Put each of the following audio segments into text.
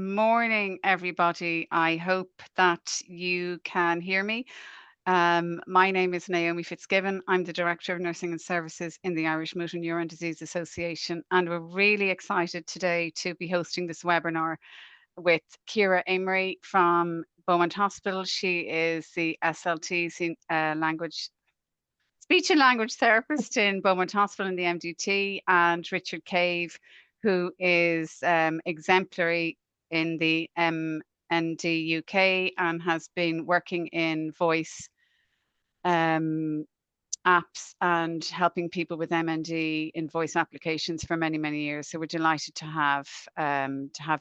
Morning, everybody. I hope that you can hear me. My name is Naomi Fitzgibbon. I'm the Director of Nursing and Services in the Irish Motor Neuron Disease Association, and we're really excited today to be hosting this webinar with Ciara Amory from Beaumont Hospital. She is the SLT, speech and language therapist in Beaumont Hospital in the MDT, and Richard Cave, who is exemplary in the MND UK and has been working in voice um, apps and helping people with MND in voice applications for many, many years. So we're delighted to have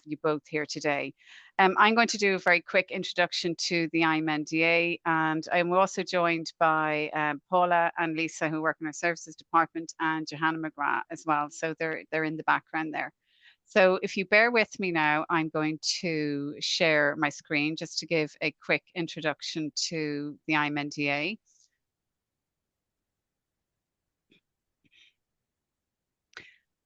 you both here today. I'm going to do a very quick introduction to the IMNDA, and I'm also joined by Paula and Lisa, who work in our services department, and Johanna McGrath as well. So they're in the background there. So if you bear with me now, I'm going to share my screen just to give a quick introduction to the IMNDA.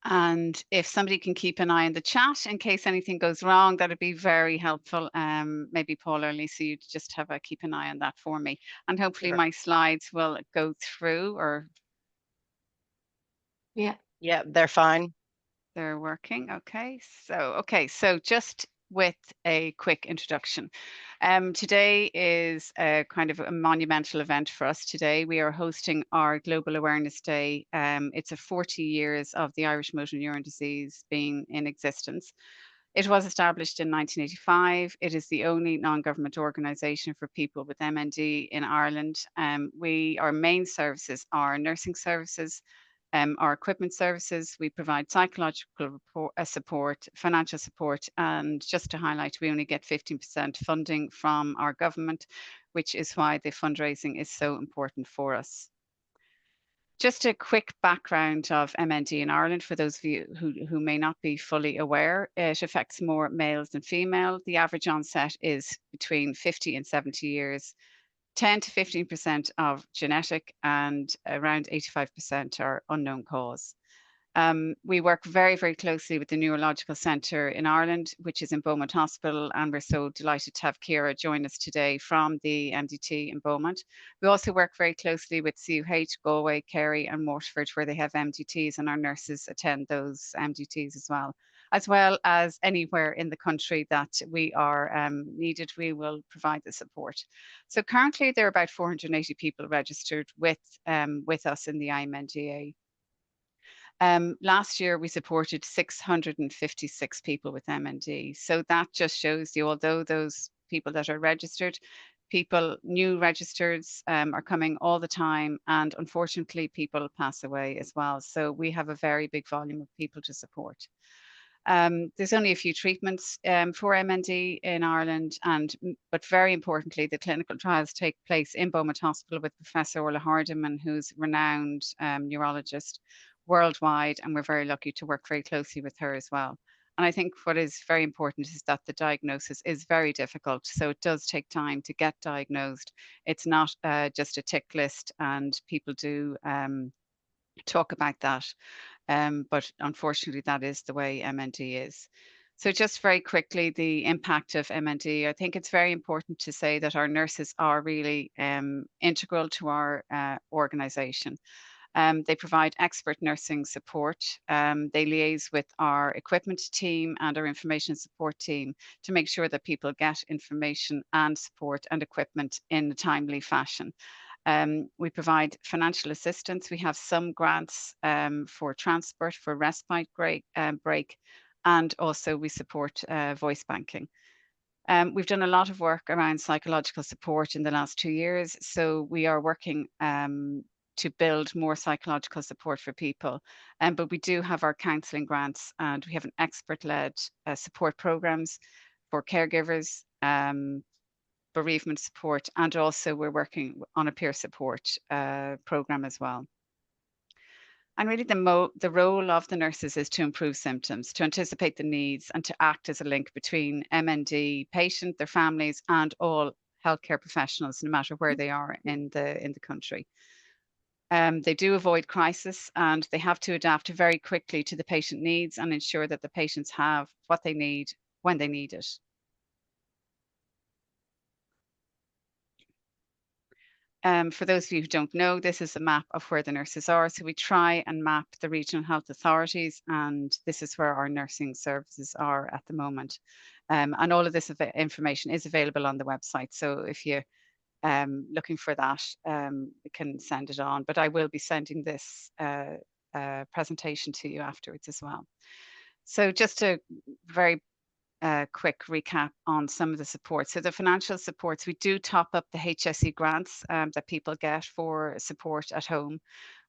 And if somebody can keep an eye on the chat in case anything goes wrong, that'd be very helpful. Maybe Paula or Lisa, you just have a keep an eye on that for me. And hopefully Sure. my slides will go through, or Yeah, they're fine. they're working. Okay, so just with a quick introduction. Today is a kind of a monumental event for us today. We are hosting our Global Awareness Day. It's a 40 years of the Irish motor neuron disease being in existence. It was established in 1985. It is the only non-government organisation for people with MND in Ireland. Our main services are nursing services, our equipment services. We provide psychological support, financial support, and just to highlight, we only get 15% funding from our government, which is why the fundraising is so important for us. Just a quick background of MND in Ireland for those of you who may not be fully aware. It affects more males than female. The average onset is between 50 and 70 years. 10 to 15% of genetic and around 85% are unknown cause. We work very, very closely with the Neurological Centre in Ireland, which is in Beaumont Hospital, and we're so delighted to have Ciara join us today from the MDT in Beaumont. We also work very closely with CUH, Galway, Kerry and Waterford, where they have MDTs, and our nurses attend those MDTs as well as anywhere in the country that we are needed, we will provide the support. So currently there are about 480 people registered with us in the IMNDA. Last year, we supported 656 people with MND. So that just shows you, although those people that are registered, new registers are coming all the time. And unfortunately, people pass away as well. So we have a very big volume of people to support. There's only a few treatments for MND in Ireland, but very importantly, the clinical trials take place in Beaumont Hospital with Professor Orla Hardiman, who's renowned neurologist worldwide, and we're very lucky to work very closely with her as well. And I think what is very important is that the diagnosis is very difficult. So it does take time to get diagnosed. It's not just a tick list, and people do talk about that. But unfortunately, that is the way MND is. So just very quickly, the impact of MND, I think it's very important to say that our nurses are really integral to our organisation. They provide expert nursing support. They liaise with our equipment team and our information support team to make sure that people get information and support and equipment in a timely fashion. We provide financial assistance. We have some grants for transport, for respite break, and also we support voice banking. We've done a lot of work around psychological support in the last 2 years. So we are working to build more psychological support for people. But we do have our counselling grants, and we have an expert-led support programs for caregivers, bereavement support, and also we're working on a peer support program as well. And really the role of the nurses is to improve symptoms, to anticipate the needs, and to act as a link between MND patient, their families, and all healthcare professionals, no matter where they are in the country. They do avoid crisis, and they have to adapt very quickly to the patient needs and ensure that the patients have what they need when they need it. For those of you who don't know, this is a map of where the nurses are. So we try and map the regional health authorities, and this is where our nursing services are at the moment. And all of this information is available on the website. So if you're looking for that, we can send it on. But I will be sending this presentation to you afterwards as well. So just a very quick recap on some of the supports. So the financial supports, we do top up the HSE grants that people get for support at home.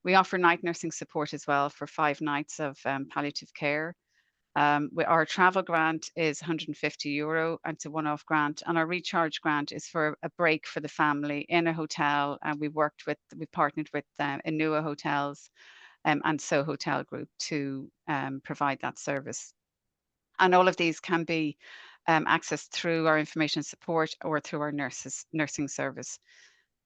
We offer night nursing support as well for 5 nights of palliative care. Our travel grant is €150, and it's a one-off grant, and our recharge grant is for a break for the family in a hotel. And we've partnered with Inua Hotels and So Hotel Group to provide that service. And all of these can be accessed through our information support or through our nursing service.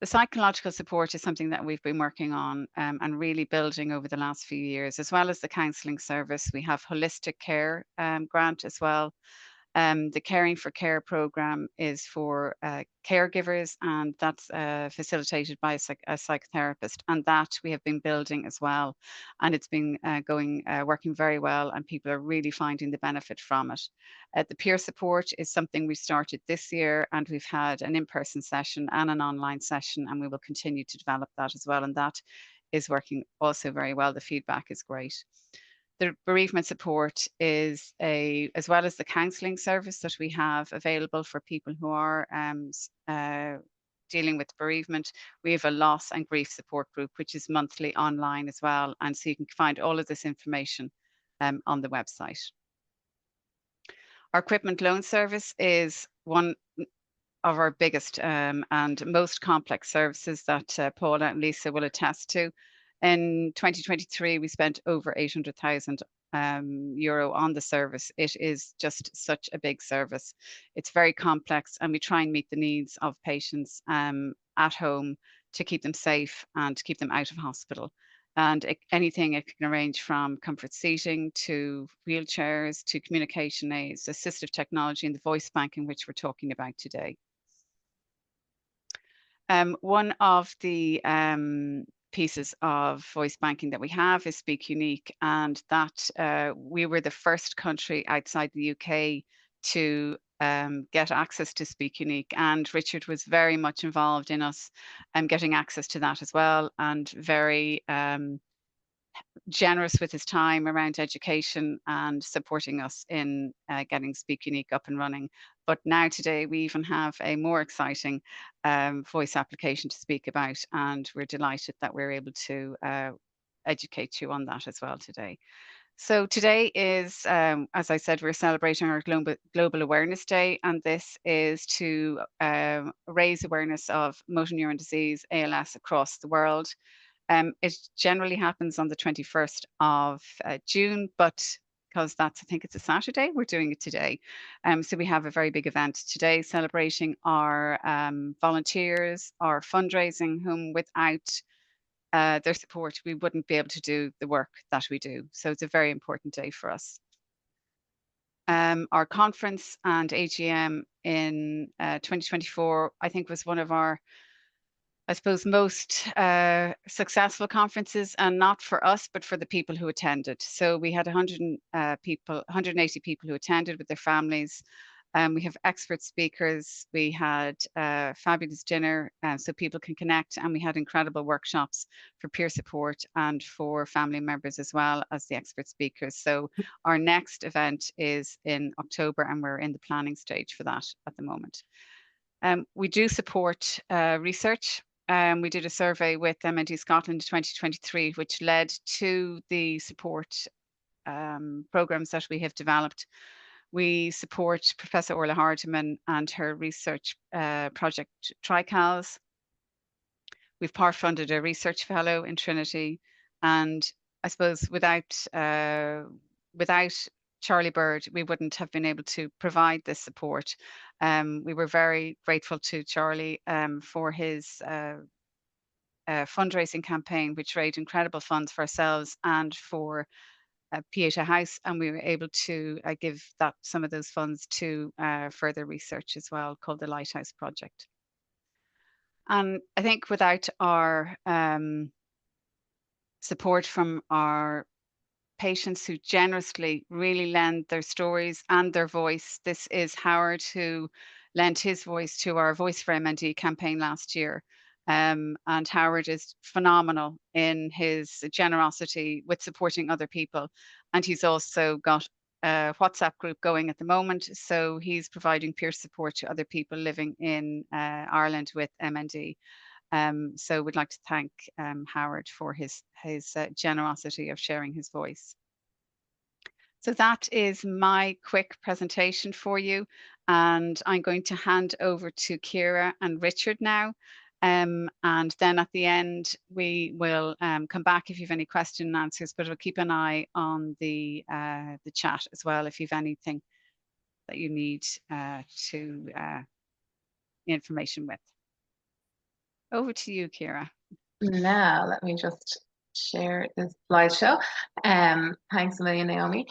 The psychological support is something that we've been working on and really building over the last few years, as well as the counselling service. We have holistic care grant as well. The Caring for Care program is for caregivers, and that's facilitated by a psychotherapist. And that we have been building as well. And it's been working very well, and people are really finding the benefit from it. The peer support is something we started this year, and we've had an in-person session and an online session, and we will continue to develop that as well. And that is working also very well. The feedback is great. The bereavement support is as well as the counselling service that we have available for people who are dealing with bereavement. We have a loss and grief support group, which is monthly online as well. And so you can find all of this information on the website. Our equipment loan service is one of our biggest and most complex services that Paula and Lisa will attest to. In 2023, we spent over €800,000 on the service. It is just such a big service. It's very complex, and we try and meet the needs of patients at home to keep them safe and to keep them out of hospital. And it can range from comfort seating to wheelchairs to communication aids, assistive technology, and the voice banking, which we're talking about today. One of the pieces of voice banking that we have is Speak Unique, and that we were the first country outside the UK to get access to Speak Unique, and Richard was very much involved in us getting access to that as well, and very generous with his time around education and supporting us in getting Speak Unique up and running. But now today we even have a more exciting voice application to speak about, and we're delighted that we're able to educate you on that as well today. So today is, as I said, we're celebrating our Global Awareness Day, and this is to raise awareness of motor neuron disease, ALS, across the world. It generally happens on the 21st of June, but because I think it's a Saturday, we're doing it today. So we have a very big event today celebrating our volunteers, our fundraising, whom without their support, we wouldn't be able to do the work that we do. So it's a very important day for us. Our conference and AGM in 2024, I think, was one of our, I suppose, most successful conferences, and not for us, but for the people who attended. So we had 180 people who attended with their families. We have expert speakers. We had a fabulous dinner so people can connect, and we had incredible workshops for peer support and for family members as well as the expert speakers. So our next event is in October, and we're in the planning stage for that at the moment. We do support research. We did a survey with MNDA Scotland in 2023, which led to the support programs that we have developed. We support Professor Orla Hardiman and her research project TriCals. We've part-funded a research fellow in Trinity, and I suppose without Charlie Bird, we wouldn't have been able to provide this support. We were very grateful to Charlie for his fundraising campaign, which raised incredible funds for ourselves and for Pieta House, and we were able to give some of those funds to further research as well, called the Lighthouse Project. And I think without our support from our patients who generously really lend their stories and their voice. This is Howard, who lent his voice to our Voice for MND campaign last year. And Howard is phenomenal in his generosity with supporting other people. And he's also got a WhatsApp group going at the moment. So he's providing peer support to other people living in Ireland with MND. So we'd like to thank Howard for his generosity of sharing his voice. So that is my quick presentation for you. And I'm going to hand over to Ciara and Richard now. And then at the end, we will come back if you have any question and answers, but we'll keep an eye on the chat as well if you have anything that you need information with. Over to you, Ciara. Now, let me just share this slideshow. Thanks a million, Naomi.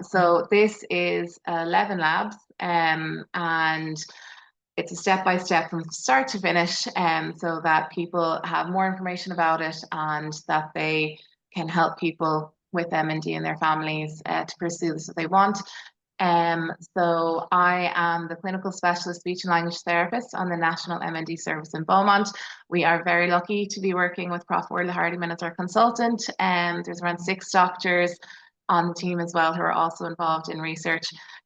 So this is 11 labs, and it's a step-by-step from start to finish, so that people have more information about it and that they can help people with MND and their families to pursue this if they want. So I am the clinical specialist speech and language therapist on the National MND service in Beaumont. We are very lucky to be working with Prof. Orla Hardiman as our consultant. There's around 6 doctors on the team as well who are also involved in research.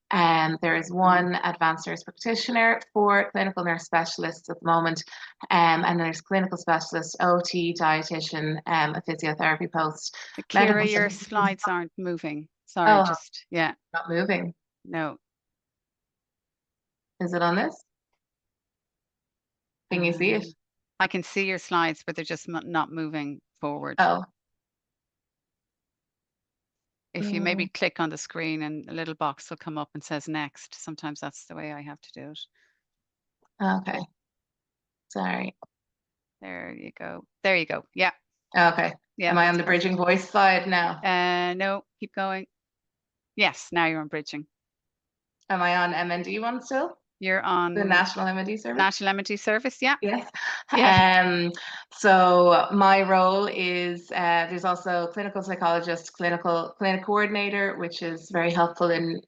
There is 1 advanced nurse practitioner, 4 clinical nurse specialists at the moment, and then there's clinical specialist, OT, dietitian, a physiotherapy post. Ciara, your slides aren't moving. Sorry, yeah. Not moving. No. Is it on this? Can you see it? I can see your slides, but they're just not moving forward. Oh. If you maybe click on the screen and a little box will come up and says next. Sometimes that's the way I have to do it. Okay. Sorry. There you go. There you go. Yeah. Okay. Yeah. Am I on the bridging voice slide now? No, keep going. Yes, now you're on bridging. Am I on MND one still? You're on the National MND service. National MND service, yeah. Yes. Yeah. So my role is there's also clinical psychologist, clinic coordinator, which is very helpful in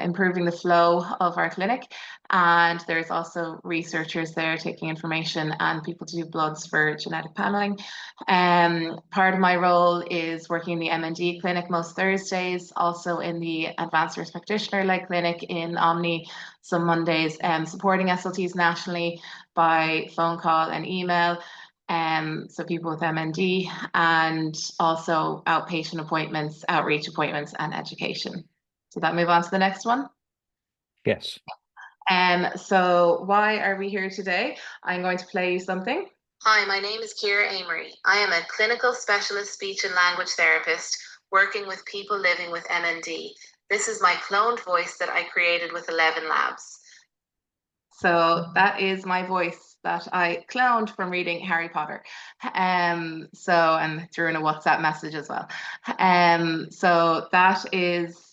improving the flow of our clinic. And there's also researchers there taking information and people to do bloods for genetic paneling. Part of my role is working in the MND clinic most Thursdays, also in the advanced nurse practitioner-led clinic in Omni some Mondays, supporting SLTs nationally by phone call and email. So people with MND, and also outpatient appointments, outreach appointments, and education. So that move on to the next one? Yes. So why are we here today? I'm going to play you something. Hi, my name is Ciara Amory. I am a clinical specialist speech and language therapist working with people living with MND. This is my cloned voice that I created with 11 labs. So that is my voice that I cloned from reading Harry Potter. And threw in a WhatsApp message as well. So that is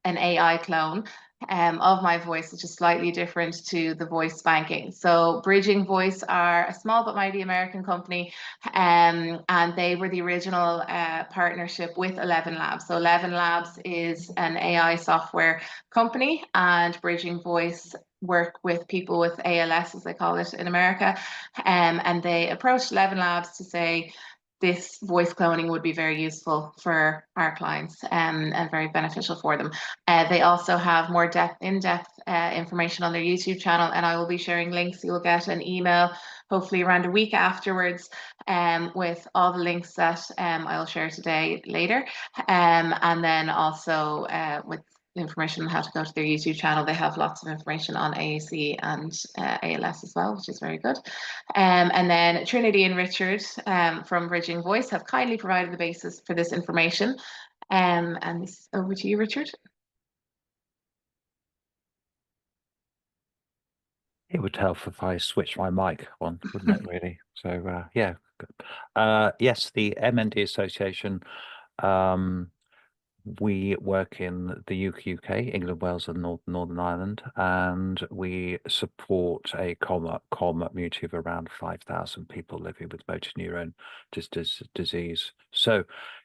an AI clone of my voice, which is slightly different to the voice banking. So Bridging Voice are a small but mighty American company, and they were the original partnership with 11 Labs. So 11 Labs is an AI software company, and Bridging Voice work with people with ALS, as they call it in America, and they approached 11 Labs to say, this voice cloning would be very useful for our clients and very beneficial for them. They also have more in-depth information on their YouTube channel, and I will be sharing links. You will get an email hopefully around a week afterwards with all the links that I'll share today later. And then also with information on how to go to their YouTube channel. They have lots of information on AAC and ALS as well, which is very good. And then Trinity and Richard from Bridging Voice have kindly provided the basis for this information. And this over to you, Richard. It would help if I switch my mic on, wouldn't it, really? So, yeah. Yes, the MND Association we work in the UK, England, Wales, and Northern Ireland, and we support a community of around 5,000 people living with motor neuron disease. So,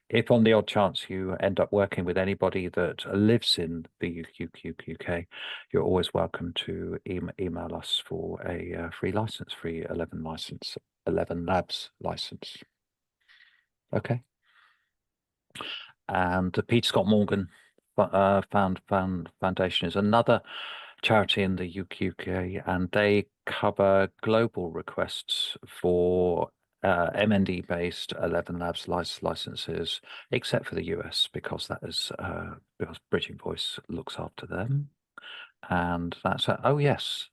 if on the odd chance you end up working with anybody that lives in the UK, you're always welcome to email us for a free 11 Labs license. Okay. And the Peter Scott Morgan Foundation is another charity in the UK, and they cover global requests for MND-based 11 Labs licenses, except for the US, because that is because Bridging Voice looks after them, and that's oh yes,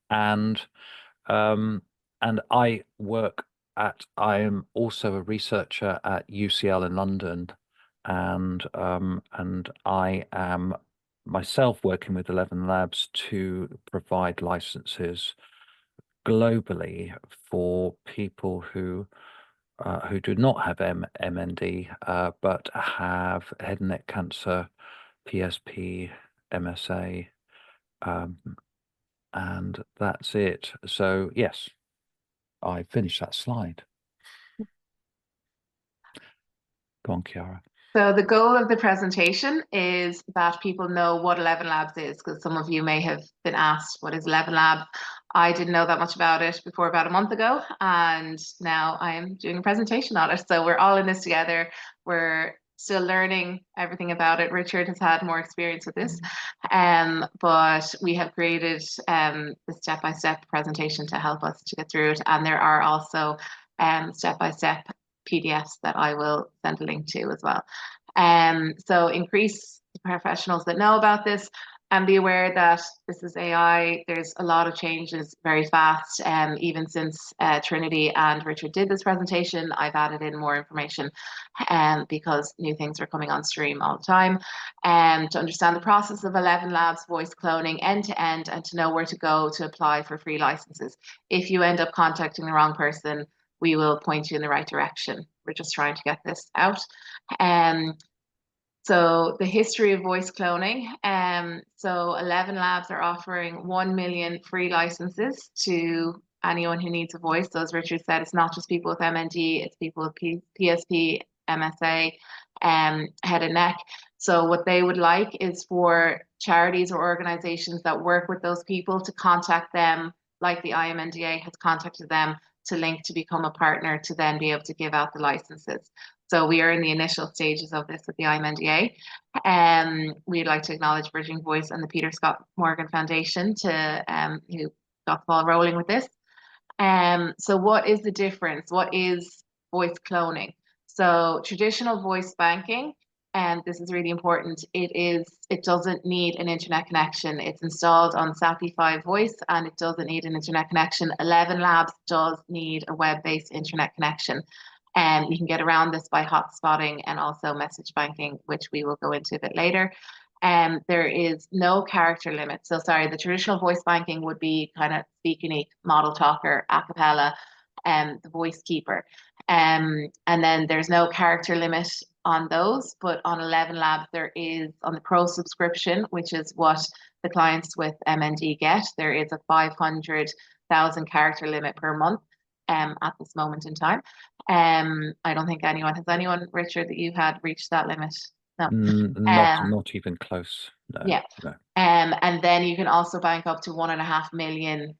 and I work at. I am also a researcher at UCL in London, and I am myself working with 11 Labs to provide licenses globally for people who do not have MND but have head and neck cancer, PSP, MSA, and that's it. So yes, I finished that slide. Go on, Ciara. So the goal of the presentation is that people know what 11 Labs is, because some of you may have been asked, what is 11 Labs? I didn't know that much about it before about a month ago, and now I am doing a presentation on it. So we're all in this together. We're still learning everything about it. Richard has had more experience with this, but we have created the step-by-step presentation to help us to get through it. And there are also step-by-step PDFs that I will send a link to as well. So increase the professionals that know about this, and be aware that this is AI. There's a lot of changes very fast. Even since Trinity and Richard did this presentation, I've added in more information because new things are coming on stream all the time. To understand the process of 11 Labs voice cloning end to end, and to know where to go to apply for free licenses. If you end up contacting the wrong person, we will point you in the right direction. We're just trying to get this out. So the history of voice cloning. So 11 Labs are offering 1 million free licenses to anyone who needs a voice. So as Richard said, it's not just people with MND, it's people with PSP, MSA, head and neck. So what they would like is for charities or organizations that work with those people to contact them, like the IMNDA has contacted them, to link to become a partner to then be able to give out the licenses. So we are in the initial stages of this with the IMNDA. We'd like to acknowledge Bridging Voice and the Peter Scott Morgan Foundation to who got the ball rolling with this. So what is the difference? What is voice cloning? So traditional voice banking, and this is really important, it doesn't need an internet connection. It's installed on SAPI 5 voice, and it doesn't need an internet connection. 11 Labs does need a web-based internet connection. And you can get around this by hotspotting and also message banking, which we will go into a bit later. There is no character limit. So sorry, the traditional voice banking would be kind of speak unique, model talker, a cappella, the voice keeper. And then there's no character limit on those, but on 11 Labs there is, on the pro subscription, which is what the clients with MND get, there is a 500,000 character limit per month at this moment in time. I don't think anyone, Richard, that you had reached that limit? No. Not even close. No, yeah. No. And then you can also bank up to 1.5 million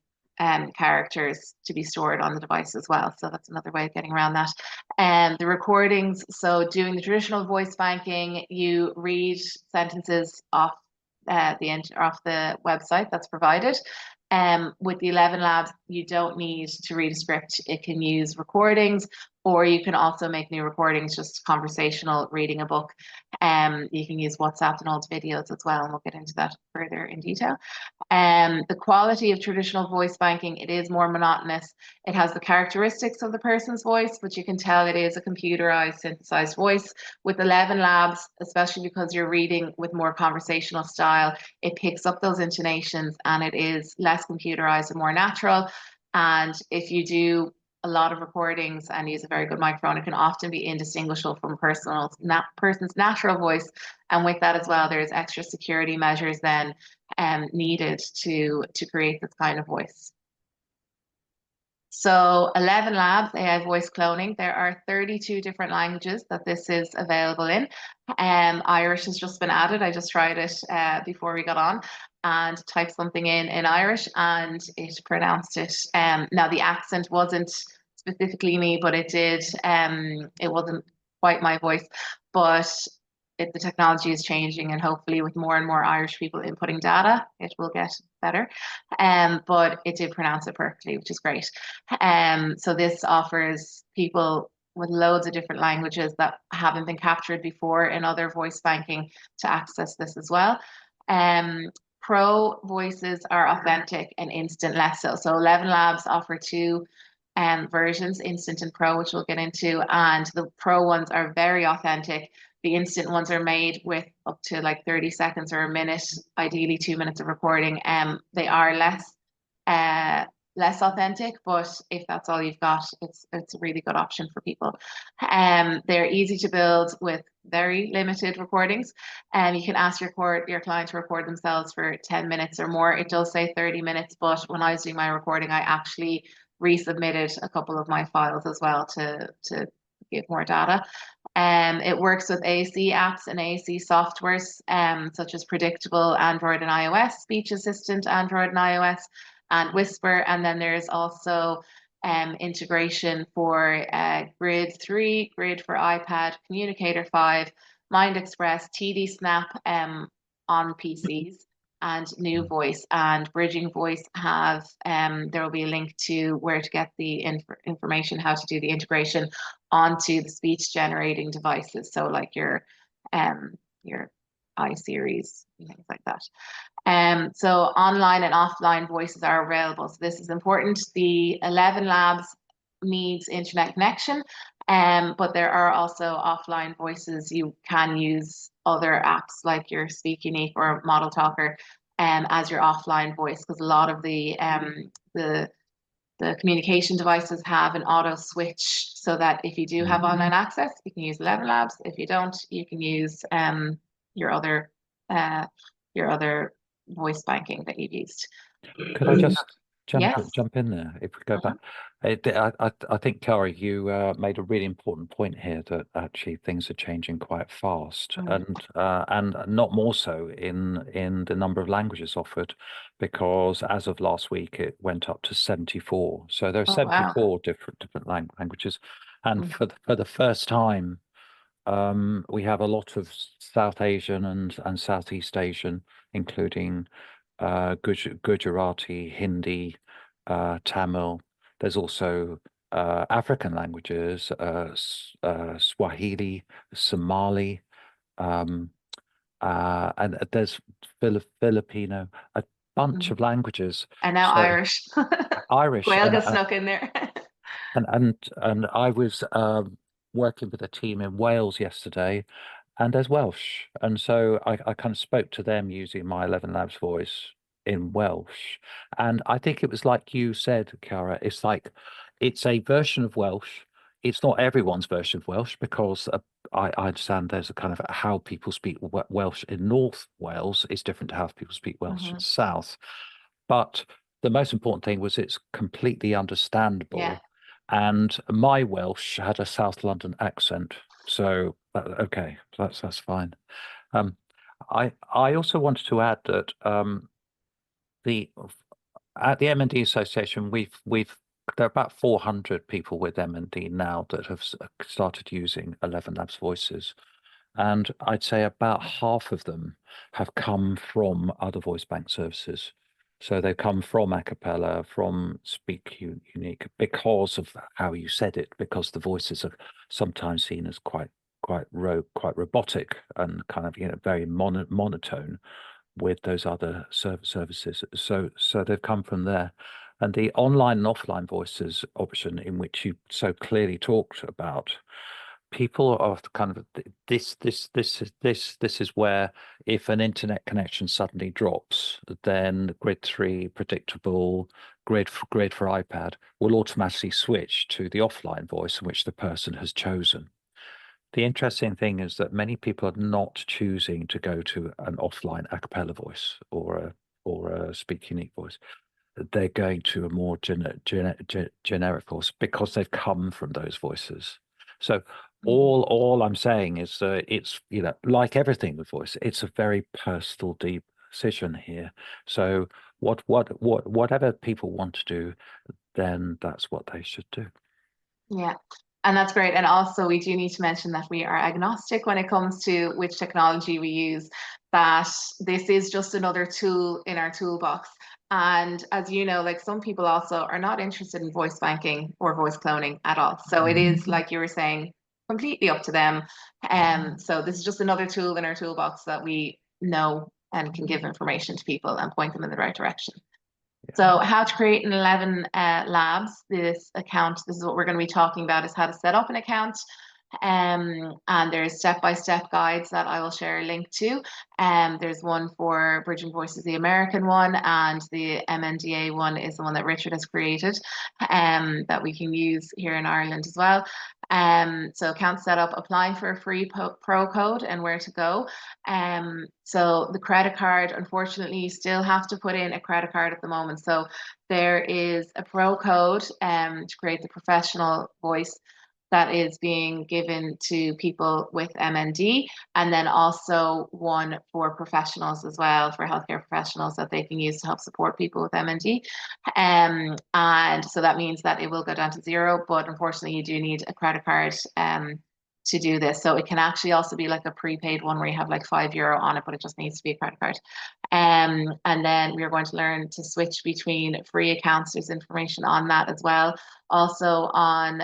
characters to be stored on the device as well. So that's another way of getting around that. And the recordings, so doing the traditional voice banking, you read sentences off the website that's provided. With the 11 Labs, you don't need to read a script. It can use recordings, or you can also make new recordings, just conversational, reading a book. You can use WhatsApp and old videos as well, and we'll get into that further in detail. The quality of traditional voice banking, it is more monotonous. It has the characteristics of the person's voice, but you can tell it is a computerized, synthesized voice. With 11 Labs, especially because you're reading with more conversational style, it picks up those intonations and it is less computerized and more natural. And if you do a lot of recordings and use a very good microphone, it can often be indistinguishable from person's natural voice. And with that as well, there's extra security measures then needed to create this kind of voice. So 11 Labs, AI voice cloning. There are 32 different languages that this is available in. Irish has just been added. I just tried it before we got on and typed something in Irish and it pronounced it. Now the accent wasn't specifically me, but it did. It wasn't quite my voice, but the technology is changing, and hopefully with more and more Irish people inputting data, it will get better. But it did pronounce it perfectly, which is great. So this offers people with loads of different languages that haven't been captured before in other voice banking to access this as well. Pro voices are authentic and instant less so. So 11 Labs offer two versions, instant and pro, which we'll get into, and the pro ones are very authentic. The instant ones are made with up to like 30 seconds or a minute, ideally 2 minutes of recording. They are less authentic, but if that's all you've got, it's a really good option for people. They're easy to build with very limited recordings. You can ask your client to record themselves for 10 minutes or more. It does say 30 minutes, but when I was doing my recording, I actually resubmitted a couple of my files as well to give more data. It works with AAC apps and AAC softwares, such as Predictable, Android and iOS, Speech Assistant, Android and iOS, and Whisper. And then there's also integration for Grid 3, Grid for iPad, Communicator 5, Mind Express, TD Snap on PCs, and New Voice and Bridging Voice have, there will be a link to where to get the information, how to do the integration onto the speech generating devices. So like your iSeries, things like that. So online and offline voices are available. So this is important. The 11 Labs needs internet connection, but there are also offline voices. You can use other apps like your Speak Unique or Model Talker as your offline voice, because a lot of the communication devices have an auto switch, so that if you do have online access, you can use 11 Labs. If you don't, you can use your other voice banking that you've used. Could I just Yes. jump in there if we go back? I think, Ciara, you made a really important point here, that actually things are changing quite fast, and not more so in the number of languages offered, because as of last week it went up to 74. So there are 74 different languages, and for the first time we have a lot of South Asian and Southeast Asian, including Gujarati, Hindi, Tamil. There's also African languages, Swahili, Somali, and there's Filipino, a bunch of languages. And now So, Irish. Irish. Gaeilge snuck in there. And I was working with a team in Wales yesterday, and there's Welsh, and so I kind of spoke to them using my 11 Labs voice in Welsh, and I think it was like you said, Ciara, it's like it's a version of Welsh. It's not everyone's version of Welsh, because I understand there's a kind of how people speak Welsh in North Wales is different to how people speak Welsh in South, but the most important thing was it's completely understandable. Yeah. And my Welsh had a South London accent, so okay, that's fine. I also wanted to add that at the MND Association, there are about 400 people with MND now that have started using 11 Labs voices, and I'd say about half of them have come from other voice bank services. So they come from Acapella, from Speak Unique, because of how you said it, because the voices are sometimes seen as quite robotic and kind of very monotone with those other services. So they've come from there. And the online and offline voices option, in which you so clearly talked about, people are kind of this is where if an internet connection suddenly drops, then grid 3 predictable grid for iPad will automatically switch to the offline voice in which the person has chosen. The interesting thing is that many people are not choosing to go to an offline a cappella voice or a speak unique voice. They're going to a more generic voice because they've come from those voices. So all I'm saying is it's, you know, like everything with voice, it's a very personal decision here. So whatever people want to do, then that's what they should do. Yeah, and that's great. And also, we do need to mention that we are agnostic when it comes to which technology we use, that this is just another tool in our toolbox. And as you know, like some people also are not interested in voice banking or voice cloning at all. So it is, like you were saying, completely up to them. So this is just another tool in our toolbox that we know and can give information to people and point them in the right direction. So how to create an 11 labs, this account, this is what we're going to be talking about, is how to set up an account. And there's step-by-step guides that I will share a link to. There's one for Bridging Voices, the American one, and the MNDA one is the one that Richard has created, that we can use here in Ireland as well. So account setup, applying for a free pro code and where to go. So the credit card, unfortunately, you still have to put in a credit card at the moment. So there is a pro code to create the professional voice that is being given to people with MND, and then also one for professionals as well, for healthcare professionals that they can use to help support people with MND. And so that means that it will go down to 0, but unfortunately you do need a credit card to do this. So it can actually also be like a prepaid one where you have like €5 on it, but it just needs to be a credit card. And then we're going to learn to switch between free accounts. There's information on that as well. Also on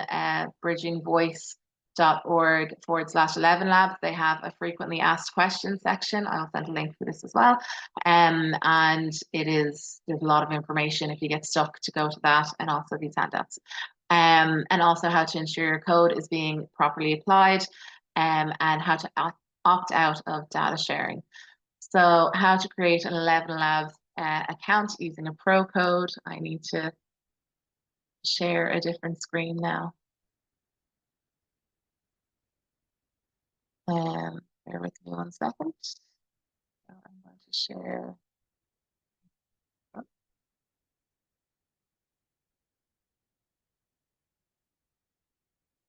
bridgingvoice.org/11 labs, they have a frequently asked questions section. I'll send a link for this as well. And there's a lot of information if you get stuck to go to that, and also these handouts. And also how to ensure your code is being properly applied, and how to opt out of data sharing. So how to create an 11 Labs account using a pro code. I need to share a different screen now. Bear with me 1 second. So I'm going to share.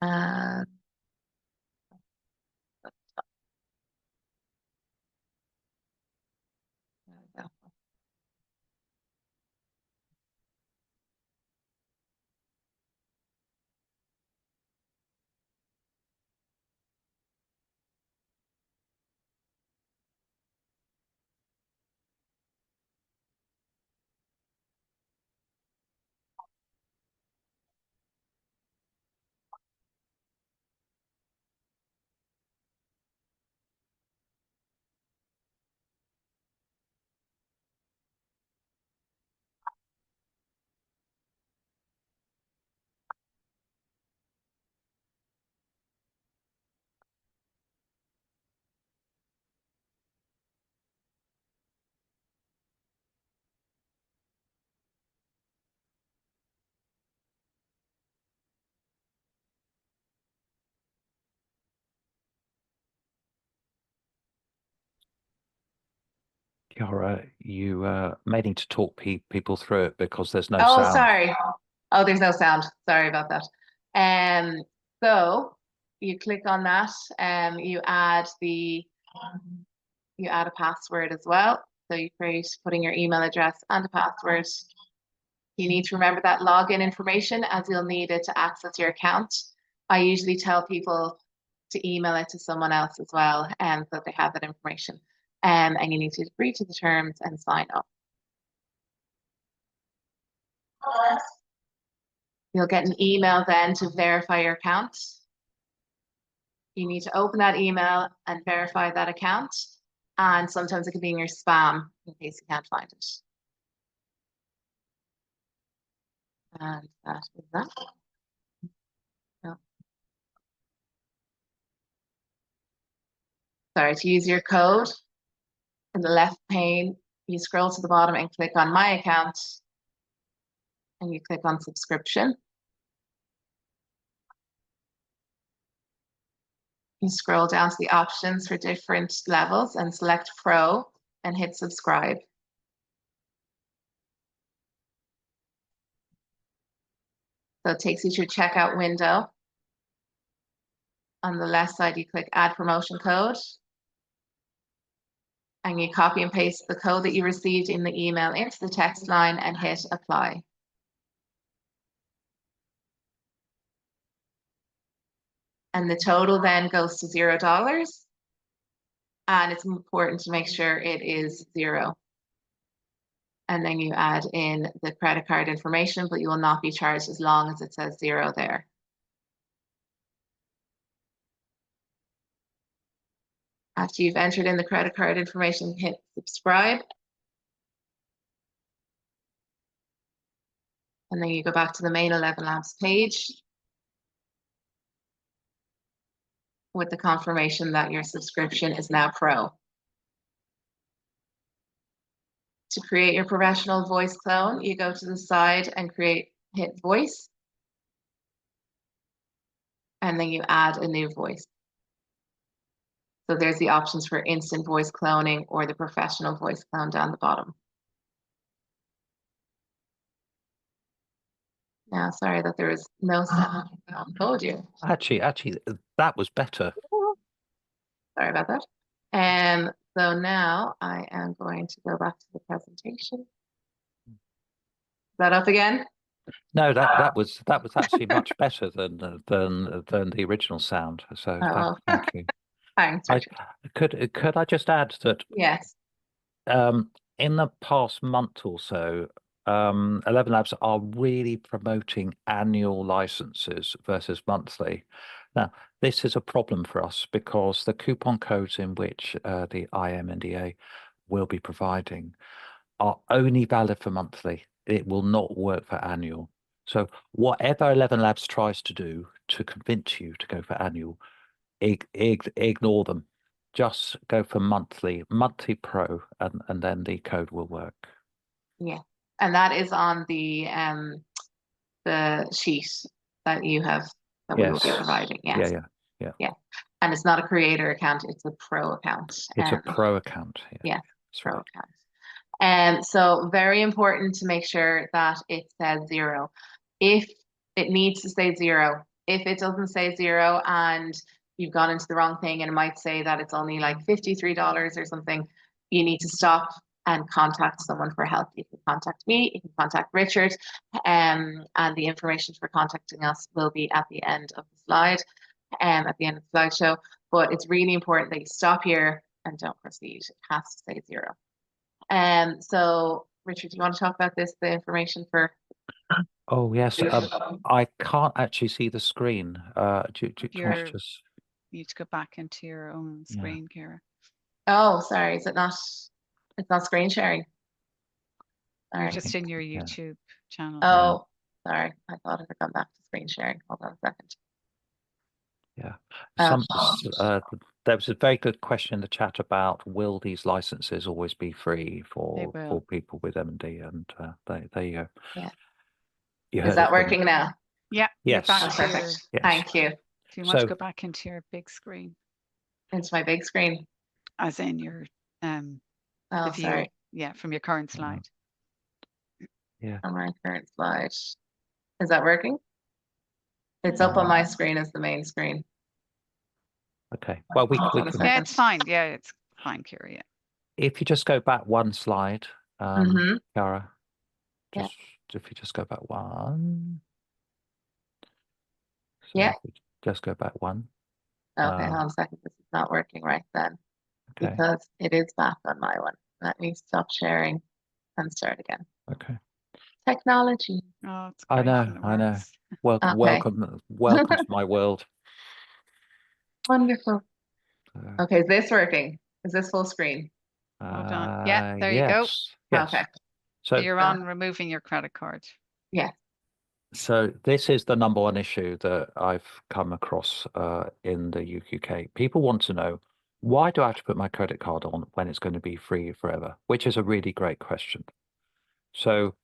There we go. Ciara, you may need to talk people through it because there's no Oh, sound. sorry. Oh, there's no sound. Sorry about that. So you click on that, you add a password as well. So you putting your email address and a password. You need to remember that login information, as you'll need it to access your account. I usually tell people to email it to someone else as well, so that they have that information. And you need to agree to the terms and sign up. You'll get an email then to verify your account. You need to open that email and verify that account. And sometimes it can be in your spam in case you can't find it. And that is that. No. sorry, to use your code in the left pane, you scroll to the bottom and click on My Account, and you click on Subscription. You scroll down to the options for different levels and select Pro and hit Subscribe. So it takes you to a checkout window. On the left side, you click Add Promotion Code. And you copy and paste the code that you received in the email into the text line and hit Apply. And the total then goes to $0. And it's important to make sure it is 0. And then you add in the credit card information, but you will not be charged as long as it says 0 there. After you've entered in the credit card information, hit Subscribe. And then you go back to the main 11 Labs page with the confirmation that your subscription is now Pro. To create your professional voice clone, you go to the side and hit Voice. And then you add a new voice. So there's the options for instant voice cloning or the professional voice clone down the bottom. Now, sorry that there was no sound. I told you. Actually, that was better. Sorry about that. And so now I am going to go back to the presentation. Is that up again? No, that was actually much better than the original sound. So thank you. Thanks, Richard. Could I just add that Yes. in the past month or so, 11 Labs are really promoting annual licenses versus monthly. Now, this is a problem for us because the coupon codes in which the IMNDA will be providing are only valid for monthly. It will not work for annual. So whatever 11 Labs tries to do to convince you to go for annual, ignore them. Just go for monthly Pro, and then the code will work. Yeah, and that is on the sheet that you have that we will be providing. Yes. Yeah. And it's not a creator account; it's a Pro account. It's a Pro account. Yeah, Pro account. And so very important to make sure that it says 0. If it needs to say 0, if it doesn't say 0 and you've gone into the wrong thing and it might say that it's only like $53 or something, you need to stop and contact someone for help. You can contact me, you can contact Richard, and the information for contacting us will be at the end of the slide, at the end of the slideshow. But it's really important that you stop here and don't proceed. It has to say 0. So, Richard, do you want to talk about this, the information for? Oh, yes. I can't actually see the screen. Do you just... You need to go back into your own screen, Ciara. Oh, sorry. Is it not? It's not screen sharing. You're just in your YouTube channel. Oh, sorry. I thought I had gone back to screen sharing. Hold on a second. Yeah. There was a very good question in the chat about will these licenses always be free for people with MND, and there you go. Yeah. Is that working now? Yeah. Yes. Perfect. Yes. Thank you. If you want to go back into your big screen. Into my big screen. As in your oh, sorry. Yeah, from your current slide. Yeah. On my current slide. Is that working? It's up on my screen as the main screen. Okay. Well, we can. Yeah, it's fine. Yeah, it's fine, Ciara. Yeah. If you just go back one slide, Ciara. If you just go back one. So just go back one. Okay, hold on a second. This is not working right then. Okay. Because it is back on my one. Let me stop sharing and start again. Okay. Technology. Oh, it's great. I know. Welcome to my world. Wonderful. Okay, is this working? Is this full screen? Hold on. Yeah, there you go. Yes. Okay. So you're on removing your credit card. Yeah. So this is the #1 issue that I've come across in the UKK. People want to know, why do I have to put my credit card on when it's going to be free forever? Which is a really great question. So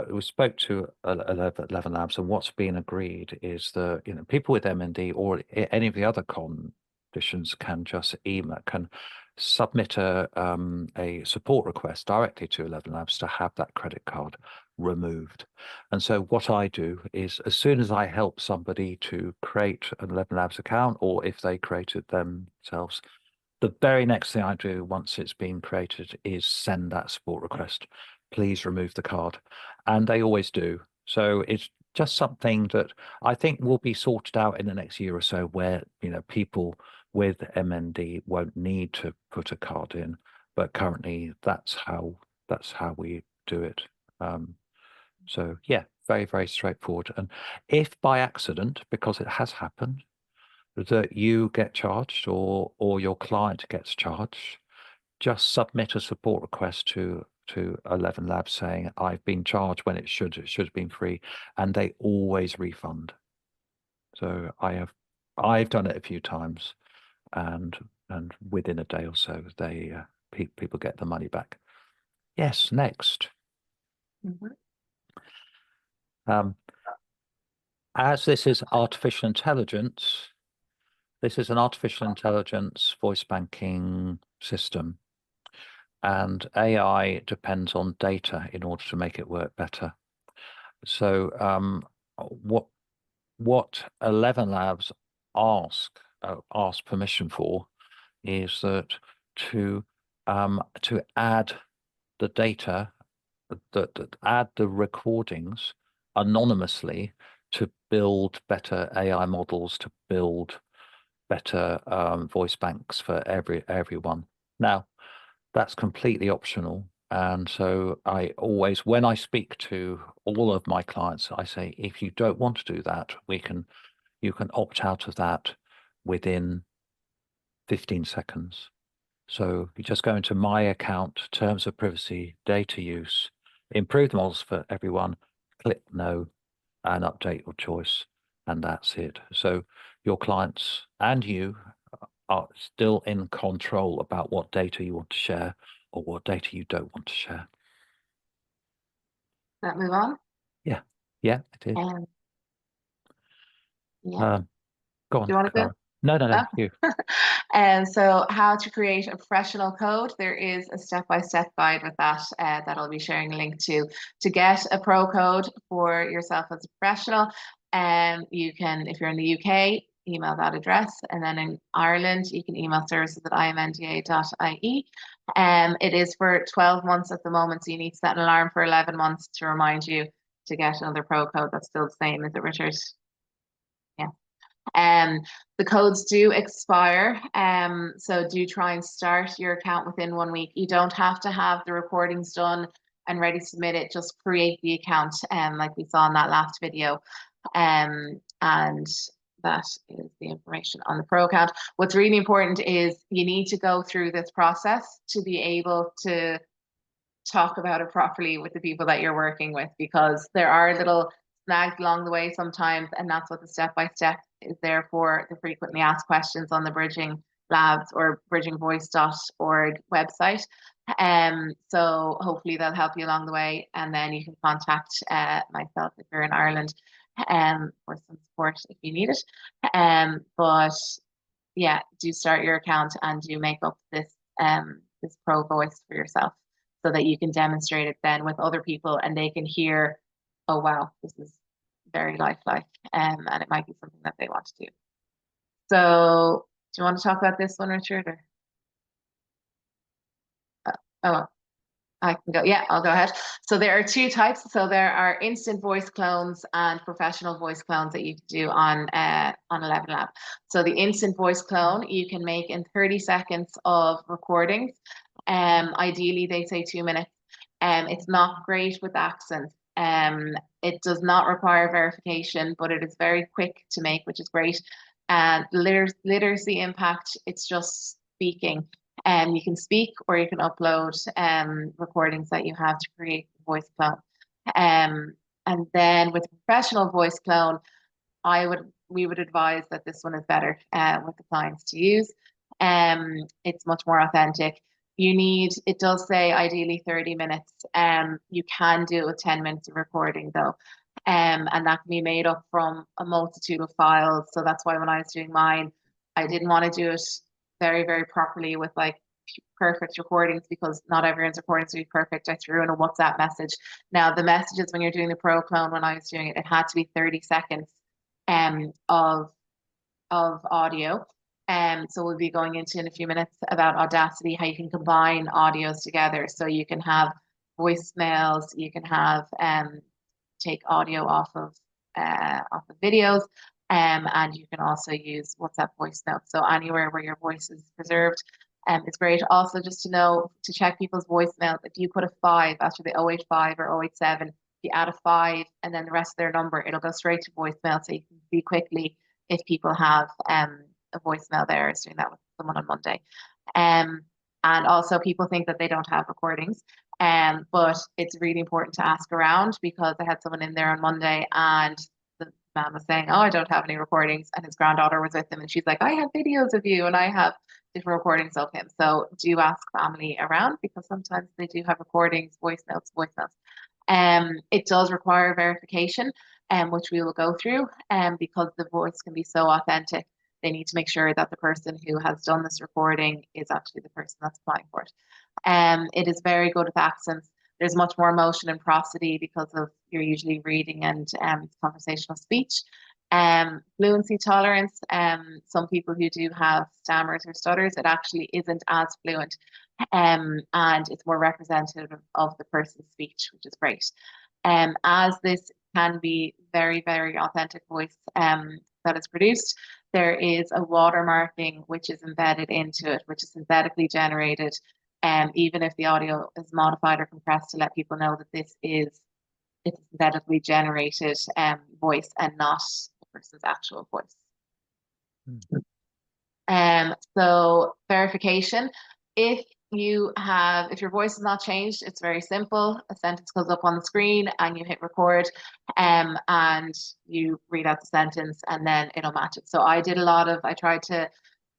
we spoke to 11 Labs, and what's been agreed is that people with MND or any of the other conditions can just can submit a support request directly to 11 Labs to have that credit card removed. And so what I do is, as soon as I help somebody to create an 11 Labs account, or if they created themselves, the very next thing I do once it's been created is send that support request. Please remove the card. And they always do. So it's just something that I think will be sorted out in the next year or so, where people with MND won't need to put a card in. But currently that's how we do it. So yeah, very, very straightforward. And if by accident, because it has happened, that you get charged or your client gets charged, just submit a support request to 11 Labs saying I've been charged when it should have been free, and they always refund. So I've done it a few times, and within a day or so they people get the money back. Yes, next. As this is artificial intelligence, this is an artificial intelligence voice banking system, and AI depends on data in order to make it work better. So what 11 Labs ask permission for is that to add the data, that add the recordings anonymously to build better AI models, to build better voice banks for everyone. Now, that's completely optional. And so I always, when I speak to all of my clients, I say, if you don't want to do that, you can opt out of that within 15 seconds. So you just go into my account, terms of privacy, data use, improve the models for everyone, click no, and update your choice. And that's it. So your clients and you are still in control about what data you want to share or what data you don't want to share. That move on? Yeah, it did. Yeah. Go on. Do you want to go? No, you. And so how to create a professional code. There is a step-by-step guide with that that I'll be sharing a link to get a pro code for yourself as a professional. You can, if you're in the UK, email that address, and then in Ireland you can email services@imnda.ie. It is for 12 months at the moment, so you need to set an alarm for 11 months to remind you to get another pro code. That's still the same, is it, Richard? Yeah. The codes do expire, so do try and start your account within 1 week. You don't have to have the recordings done and ready to submit it, just create the account, like we saw in that last video. And that is the information on the pro account. What's really important is you need to go through this process to be able to talk about it properly with the people that you're working with, because there are little snags along the way sometimes, and that's what the step-by-step is there for, the frequently asked questions on the Bridging Labs or bridgingvoice.org website. So hopefully they'll help you along the way, and then you can contact myself if you're in Ireland for some support if you need it. But yeah, do start your account and do make up this this pro voice for yourself, so that you can demonstrate it then with other people and they can hear, oh wow, this is very lifelike, and it might be something that they want to do. So do you want to talk about this one, Richard? Or I can go. Yeah, I'll go ahead. So there are two types. So there are instant voice clones and professional voice clones that you can do on 11 Lab. So the instant voice clone you can make in 30 seconds of recordings. Ideally, they say 2 minutes. It's not great with accents. It does not require verification, but it is very quick to make, which is great. And literacy impact, it's just speaking. You can speak or you can upload recordings that you have to create the voice clone. And then with professional voice clone, we would advise that this one is better with the clients to use. It's much more authentic. It does say ideally 30 minutes. You can do it with 10 minutes of recording though. And that can be made up from a multitude of files. So that's why when I was doing mine, I didn't want to do it very, very properly with like perfect recordings, because not everyone's recordings will be perfect. I threw in a WhatsApp message. Now the messages when you're doing the Pro Clone, when I was doing it, it had to be 30 seconds of audio. So we'll be going into in a few minutes about Audacity, how you can combine audios together. So you can have voicemails, you can have take audio off of videos, and you can also use WhatsApp voice notes. So anywhere where your voice is preserved. It's great also just to know to check people's voicemails. If you put a 5 after the 085 or 087, if you add a 5 and then the rest of their number, it'll go straight to voicemail. So you can see quickly if people have a voicemail there. I was doing that with someone on Monday. And also people think that they don't have recordings. But it's really important to ask around, because I had someone in there on Monday and the man was saying, oh, I don't have any recordings, and his granddaughter was with him and she's like, I have videos of you and I have different recordings of him. So do ask family around, because sometimes they do have recordings, voice notes. It does require verification, which we will go through, because the voice can be so authentic. They need to make sure that the person who has done this recording is actually the person that's applying for it. It is very good with accents. There's much more emotion and prosody because of you're usually reading and conversational speech. Fluency tolerance. Some people who do have stammers or stutters, it actually isn't as fluent, and it's more representative of the person's speech, which is great. As this can be very, very authentic voice that is produced, there is a watermarking which is embedded into it, which is synthetically generated, even if the audio is modified or compressed, to let people know that it's a synthetically generated voice and not the person's actual voice. So verification, if your voice is not changed, it's very simple. A sentence goes up on the screen and you hit record, and you read out the sentence and then it'll match it. So I tried to,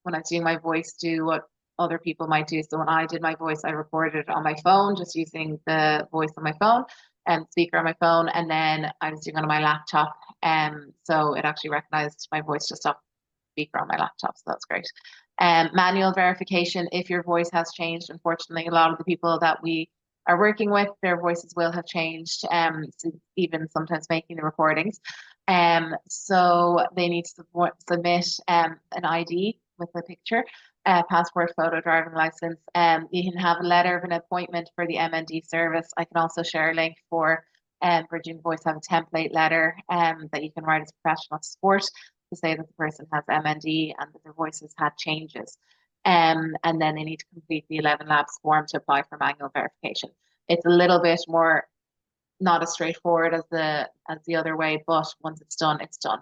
when I was doing my voice, do what other people might do. So when I did my voice, I recorded it on my phone, just using the voice on my phone and speaker on my phone, and then I was doing it on my laptop. So it actually recognized my voice just off speaker on my laptop, so that's great. Manual verification, if your voice has changed, unfortunately, a lot of the people that we are working with, their voices will have changed, even sometimes making the recordings. So they need to submit an ID with a picture, passport, photo, driving license. You can have a letter of an appointment for the MND service. I can also share a link for Bridging Voice, have a template letter that you can write as professional support to say that the person has MND and that their voice has had changes. And then they need to complete the 11 Labs form to apply for manual verification. It's a little bit more not as straightforward as the other way, but once it's done, it's done.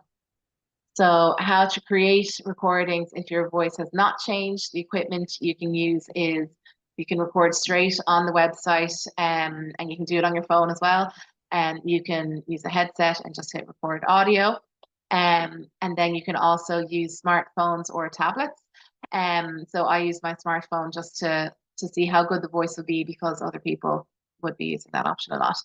So how to create recordings if your voice has not changed. The equipment you can use is you can record straight on the website, and you can do it on your phone as well. And you can use a headset and just hit record audio. And then you can also use smartphones or tablets. So I use my smartphone just to see how good the voice will be, because other people would be using that option a lot.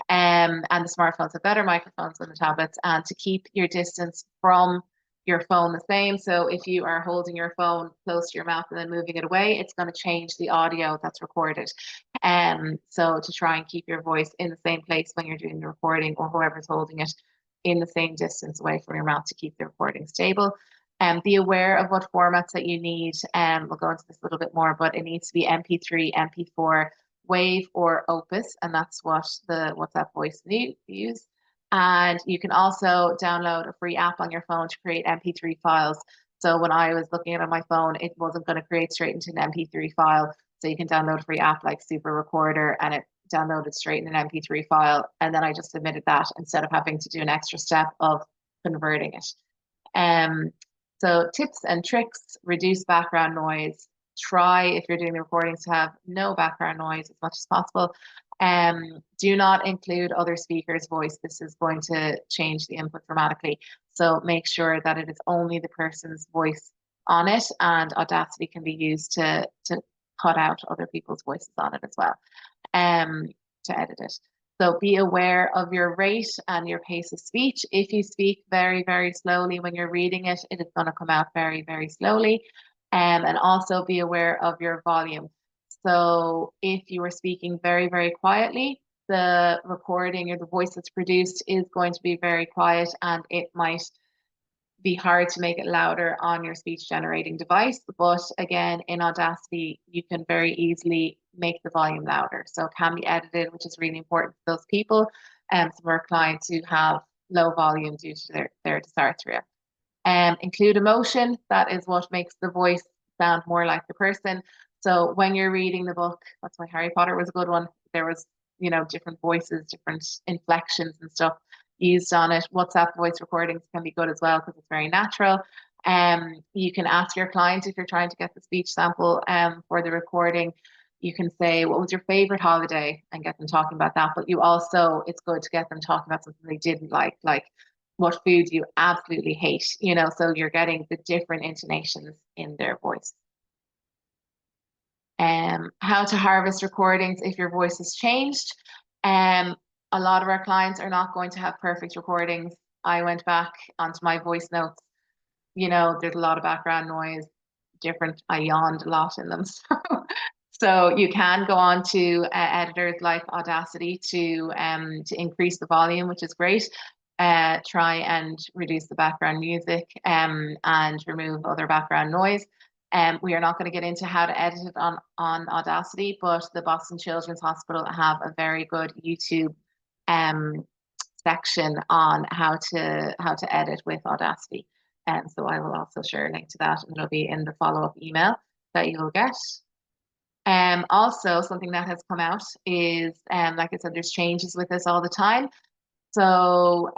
And the smartphones have better microphones than the tablets, and to keep your distance from your phone the same. So if you are holding your phone close to your mouth and then moving it away, it's going to change the audio that's recorded. So to try and keep your voice in the same place when you're doing the recording, or whoever's holding it in the same distance away from your mouth to keep the recording stable. Be aware of what formats that you need. We'll go into this a little bit more, but it needs to be MP3, MP4, Wave, or Opus, and that's what the WhatsApp voice use. And you can also download a free app on your phone to create MP3 files. So when I was looking at it on my phone, it wasn't going to create straight into an MP3 file. So you can download a free app like Super Recorder, and it downloaded straight in an MP3 file. And then I just submitted that instead of having to do an extra step of converting it. So tips and tricks: reduce background noise. Try, if you're doing the recordings, to have no background noise as much as possible. Do not include other speakers' voice. This is going to change the input dramatically. So make sure that it is only the person's voice on it, and Audacity can be used to cut out other people's voices on it as well, to edit it. So be aware of your rate and your pace of speech. If you speak very, very slowly when you're reading it, it is going to come out very, very slowly. And also be aware of your volume. So if you are speaking very, very quietly, the recording or the voice that's produced is going to be very quiet, and it might be hard to make it louder on your speech generating device. But again, in Audacity, you can very easily make the volume louder. So it can be edited, which is really important for those people and some of our clients who have low volume due to their dysarthria. Include emotion. That is what makes the voice sound more like the person. So when you're reading the book, that's why Harry Potter was a good one. There was, you know, different voices, different inflections and stuff used on it. WhatsApp voice recordings can be good as well because it's very natural. You can ask your client, if you're trying to get the speech sample for the recording, you can say, what was your favorite holiday, and get them talking about that. But you also, it's good to get them talking about something they didn't like what food you absolutely hate, you know, so you're getting the different intonations in their voice. How to harvest recordings if your voice has changed. A lot of our clients are not going to have perfect recordings. I went back onto my voice notes. You know, there's a lot of background noise, I yawned a lot in them. So you can go on to editors like Audacity to increase the volume, which is great. Try and reduce the background music and remove other background noise. We are not going to get into how to edit it on Audacity, but the Boston Children's Hospital have a very good YouTube section on how to edit with Audacity. And so I will also share a link to that, and it'll be in the follow-up email that you'll get. Also, something that has come out is, like I said, there's changes with this all the time. So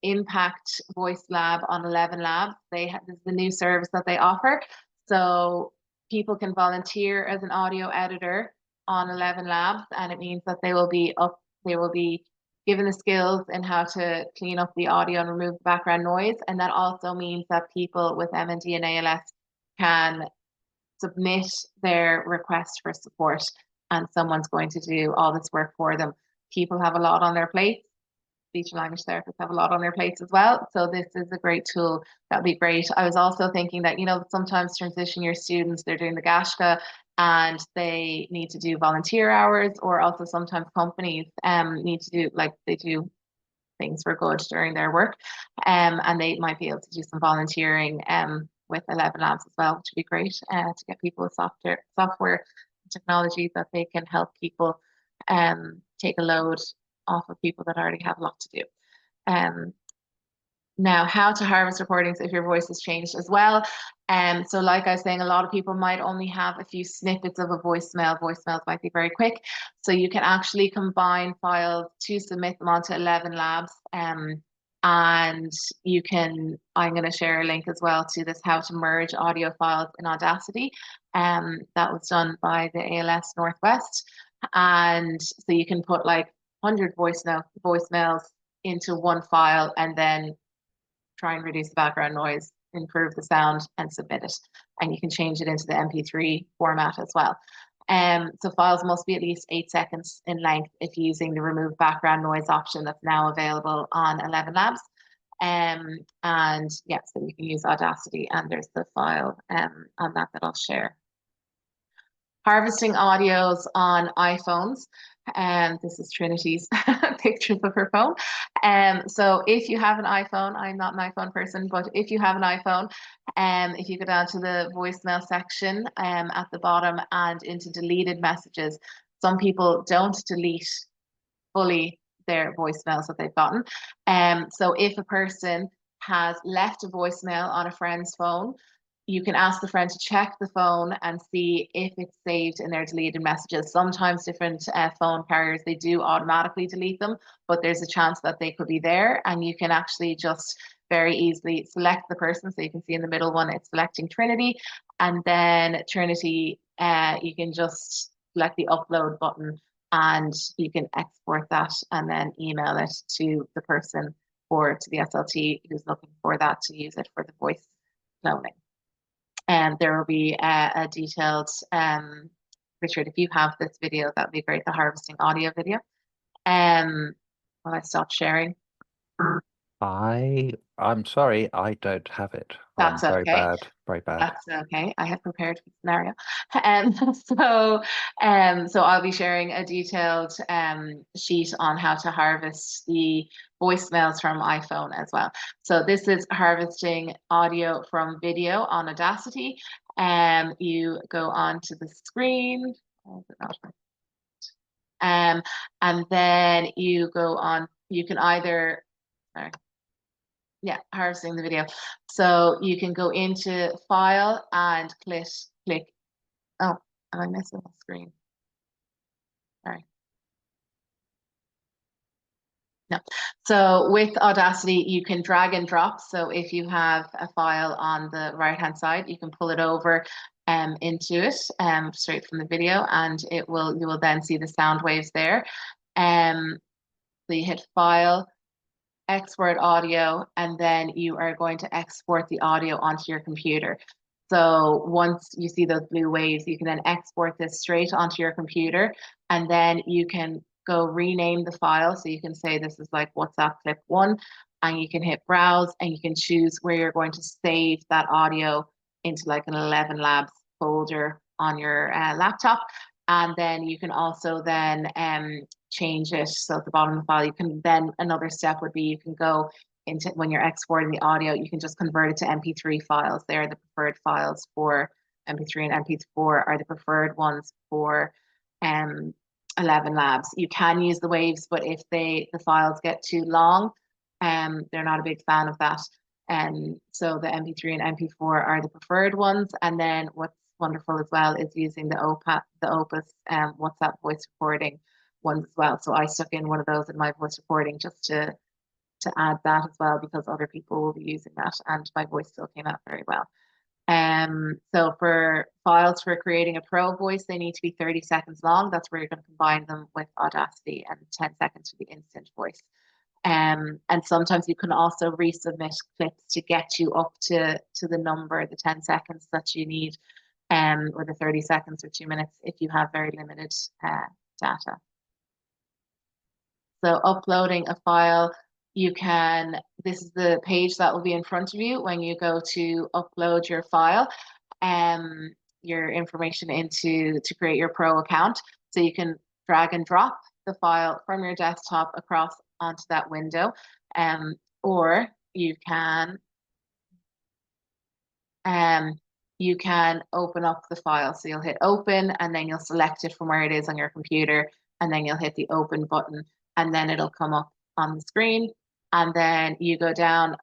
Impact Voice Lab on 11 Labs, this is the new service that they offer. So people can volunteer as an audio editor on 11 Labs, and it means that they will be given the skills in how to clean up the audio and remove the background noise. And that also means that people with MND and ALS can submit their request for support, and someone's going to do all this work for them. People have a lot on their plates. Speech and language therapists have a lot on their plates as well. So this is a great tool. That'd be great. I was also thinking that, you know, sometimes transition year students, they're doing the GASHCA and they need to do volunteer hours, or also sometimes companies need to do, like, they do things for good during their work, and they might be able to do some volunteering with 11 Labs as well, which would be great to get people with software technology that they can help people take a load off of people that already have a lot to do. Now, how to harvest recordings if your voice has changed as well. So like I was saying, a lot of people might only have a few snippets of a voicemail. Voicemails might be very quick. So you can actually combine files to submit them onto 11 Labs. And you can, I'm going to share a link as well to this how to merge audio files in Audacity. That was done by the ALS Northwest. And so you can put like 100 voicemails into one file, and then try and reduce the background noise, improve the sound, and submit it. And you can change it into the MP3 format as well. So files must be at least 8 seconds in length if using the remove background noise option that's now available on 11 Labs. And yeah, so you can use Audacity, and there's the file on that I'll share. Harvesting audios on iPhones. This is Trinity's pictures of her phone. So if you have an iPhone, I'm not an iPhone person, but if you have an iPhone, if you go down to the voicemail section at the bottom and into deleted messages, some people don't delete fully their voicemails that they've gotten. So if a person has left a voicemail on a friend's phone, you can ask the friend to check the phone and see if it's saved in their deleted messages. Sometimes different phone carriers, they do automatically delete them, but there's a chance that they could be there, and you can actually just very easily select the person. So you can see in the middle one, it's selecting Trinity, and then Trinity, you can just select the upload button, and you can export that and then email it to the person or to the SLT who's looking for that to use it for the voice cloning. And there will be a detailed, Richard, if you have this video, that would be great, the harvesting audio video. Will I stop sharing? I'm sorry, I don't have it. That's Very okay. bad, very bad. That's okay. I have prepared for the scenario. So I'll be sharing a detailed sheet on how to harvest the voicemails from iPhone as well. So this is harvesting audio from video on Audacity. You go onto the screen. And then you go on, you can either, sorry. Yeah, harvesting the video. So you can go into File and click. Oh, am I missing the screen? Sorry. No. So with Audacity, you can drag and drop. So if you have a file on the right-hand side, you can pull it over into it straight from the video, and you will then see the sound waves there. So you hit File, export audio, and then you are going to export the audio onto your computer. So once you see those blue waves, you can then export this straight onto your computer, and then you can go rename the file. So you can say this is like WhatsApp clip 1, and you can hit browse, and you can choose where you're going to save that audio into like an 11 Labs folder on your laptop. And then you can also then change it. So at the bottom of the file, you can then, another step would be you can go into, when you're exporting the audio, you can just convert it to MP3 files. They're the preferred files for MP3, and MP4 are the preferred ones for 11 Labs. You can use the waves, but if the files get too long, they're not a big fan of that. So the MP3 and MP4 are the preferred ones. And then what's wonderful as well is using the Opus WhatsApp voice recording ones as well. So I stuck in one of those in my voice recording just to add that as well, because other people will be using that, and my voice still came out very well. So for files for creating a pro voice, they need to be 30 seconds long. That's where you're going to combine them with Audacity, and 10 seconds for the instant voice. And sometimes you can also resubmit clips to get you up to the number, the 10 seconds that you need, or the 30 seconds or 2 minutes if you have very limited data. So uploading a file, you can, this is the page that will be in front of you when you go to upload your file, your information into to create your pro account. So you can drag and drop the file from your desktop across onto that window, or you can open up the file. So you'll hit open, and then you'll select it from where it is on your computer, and then you'll hit the open button, and then it'll come up on the screen. And then you go down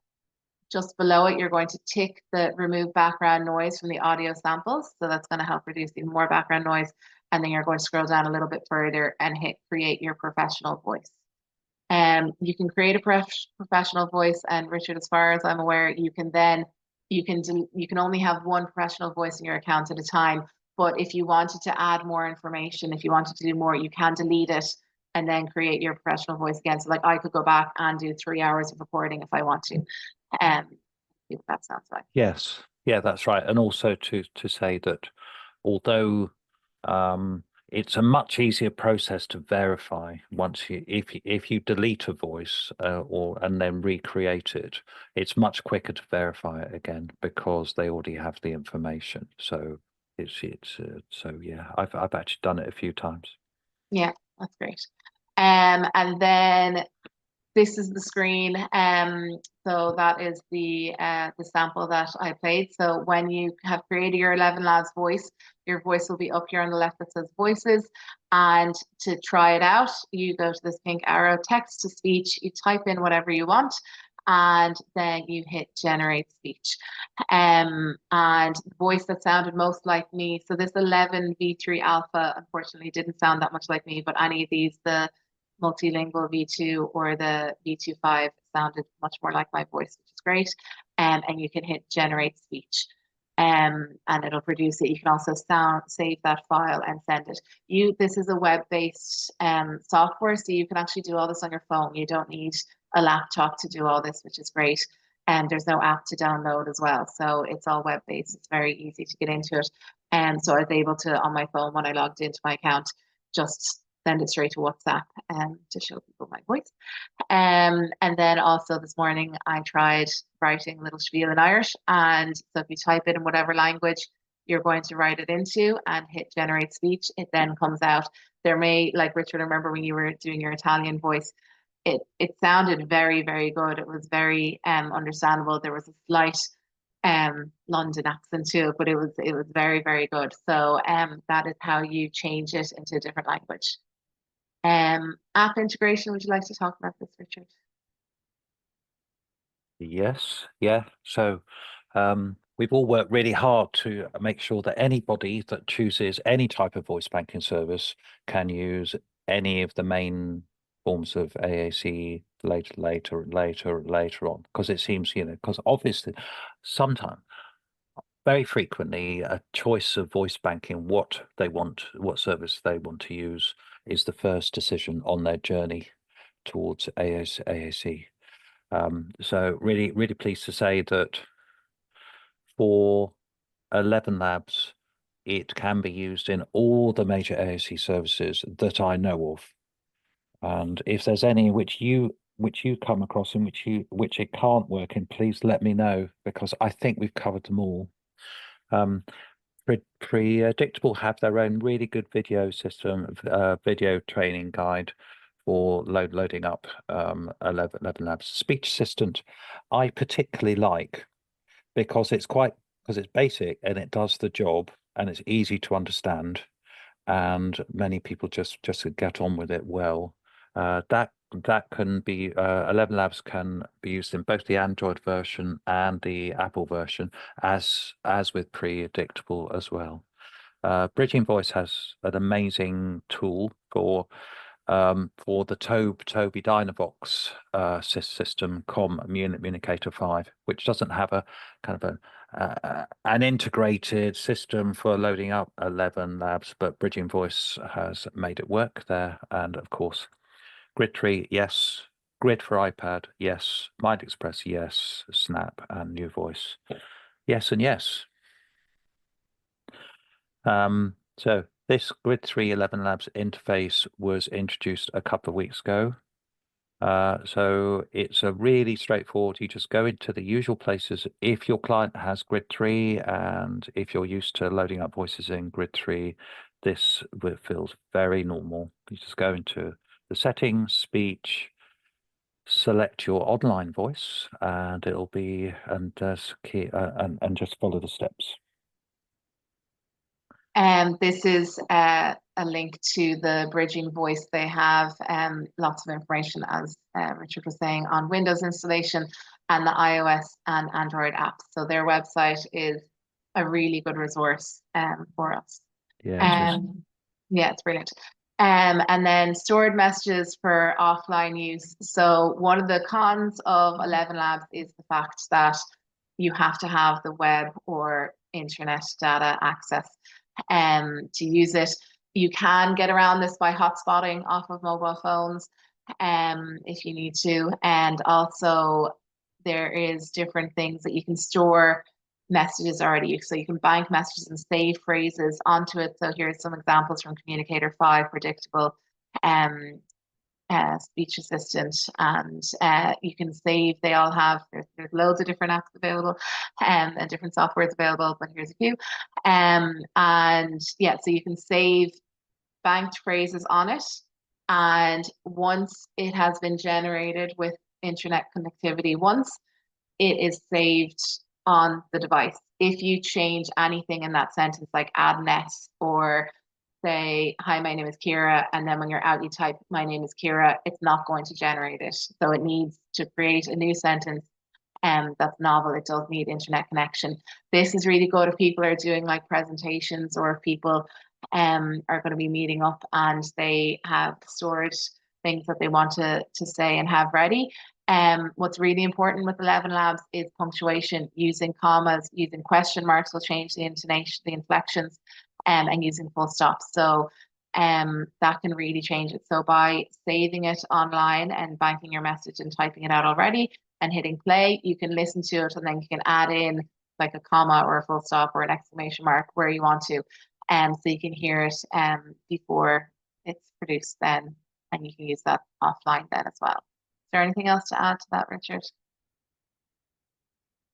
just below it, you're going to tick the remove background noise from the audio samples. So that's going to help reduce even more background noise. And then you're going to scroll down a little bit further and hit create your professional voice. You can create a professional voice, and Richard, as far as I'm aware, you can only have one professional voice in your account at a time. But if you wanted to add more information, if you wanted to do more, you can delete it and then create your professional voice again. So like I could go back and do 3 hours of recording if I want to. If that sounds right. Yes, yeah, that's right. And also to say that although it's a much easier process to verify once if you delete a voice and then recreate it, it's much quicker to verify it again because they already have the information. So so yeah, I've actually done it a few times. Yeah, that's great. And then this is the screen. So that is the sample that I played. So when you have created your 11 Labs voice, your voice will be up here on the left that says voices. And to try it out, you go to this pink arrow, text to speech, you type in whatever you want, and then you hit generate speech. And the voice that sounded most like me, so this 11 V3 Alpha unfortunately didn't sound that much like me, but any of these, the multilingual V2 or the V25 sounded much more like my voice, which is great. And you can hit generate speech, and it'll produce it. You can also save that file and send it. This is a web-based software, so you can actually do all this on your phone. You don't need a laptop to do all this, which is great. and there's no app to download as well. So it's all web-based. It's very easy to get into it. And so I was able to, on my phone, when I logged into my account, just send it straight to WhatsApp to show people my voice. And then also this morning, I tried writing a little spiel in Irish. And so if you type it in whatever language you're going to write it into and hit generate speech, it then comes out. There may, like Richard, I remember when you were doing your Italian voice, it sounded very, very good. It was very understandable. There was a slight London accent to it, but it was very, very good. So that is how you change it into a different language. App integration, would you like to talk about this, Richard? Yes, yeah. So we've all worked really hard to make sure that anybody that chooses any type of voice banking service can use any of the main forms of AAC later on, because it seems, because obviously sometimes, very frequently, a choice of voice banking, what service they want to use, is the first decision on their journey towards AAC. So really, really pleased to say that for 11 Labs, it can be used in all the major AAC services that I know of. And if there's any which you come across in which it can't work in, please let me know, because I think we've covered them all. Predictable have their own really good video system, video training guide for loading up 11 Labs. Speech Assistant I particularly like because it's basic and it does the job and it's easy to understand, and many people just get on with it well. That can be 11 Labs can be used in both the Android version and the Apple version, as with Predictable as well. Bridging Voice has an amazing tool for the Tobii Dynavox system Communicator 5, which doesn't have a kind of an integrated system for loading up 11 Labs, but Bridging Voice has made it work there. And of course, Grid Tree, yes. Grid for iPad, yes. Mind Express, yes. Snap and New Voice, yes and yes. So this Grid 3 11 Labs interface was introduced a couple of weeks ago. So it's a really straightforward. You just go into the usual places. If your client has Grid 3 and if you're used to loading up voices in Grid 3, this feels very normal. You just go into the settings, speech, select your online voice, and it'll be and just follow the steps. This is a link to the Bridging Voice. They have lots of information, as Richard was saying, on Windows installation and the iOS and Android apps. So their website is a really good resource for us. Yeah, yeah, it's brilliant. And then stored messages for offline use. So one of the cons of 11 Labs is the fact that you have to have the web or internet data access to use it. You can get around this by hotspotting off of mobile phones if you need to. And also there is different things that you can store messages already. So you can bank messages and save phrases onto it. So here's some examples from Communicator 5, Predictable, Speech Assistant, and you can save. They all have, there's loads of different apps available and different softwares available, but here's a few. And yeah, so you can save banked phrases on it. And once it has been generated with internet connectivity, once it is saved on the device. If you change anything in that sentence, like add net or say, hi, my name is Ciara, and then when you're out, you type, my name is Ciara, it's not going to generate it. So it needs to create a new sentence that's novel. It does need internet connection. This is really good if people are doing like presentations, or if people are going to be meeting up and they have stored things that they want to say and have ready. What's really important with 11 Labs is punctuation. Using commas, using question marks will change the intonation, the inflections, and using full stops. So that can really change it. So by saving it online and banking your message and typing it out already and hitting play, you can listen to it, and then you can add in like a comma or a full stop or an exclamation mark where you want to. So you can hear it before it's produced then, and you can use that offline then as well. Is there anything else to add to that, Richard?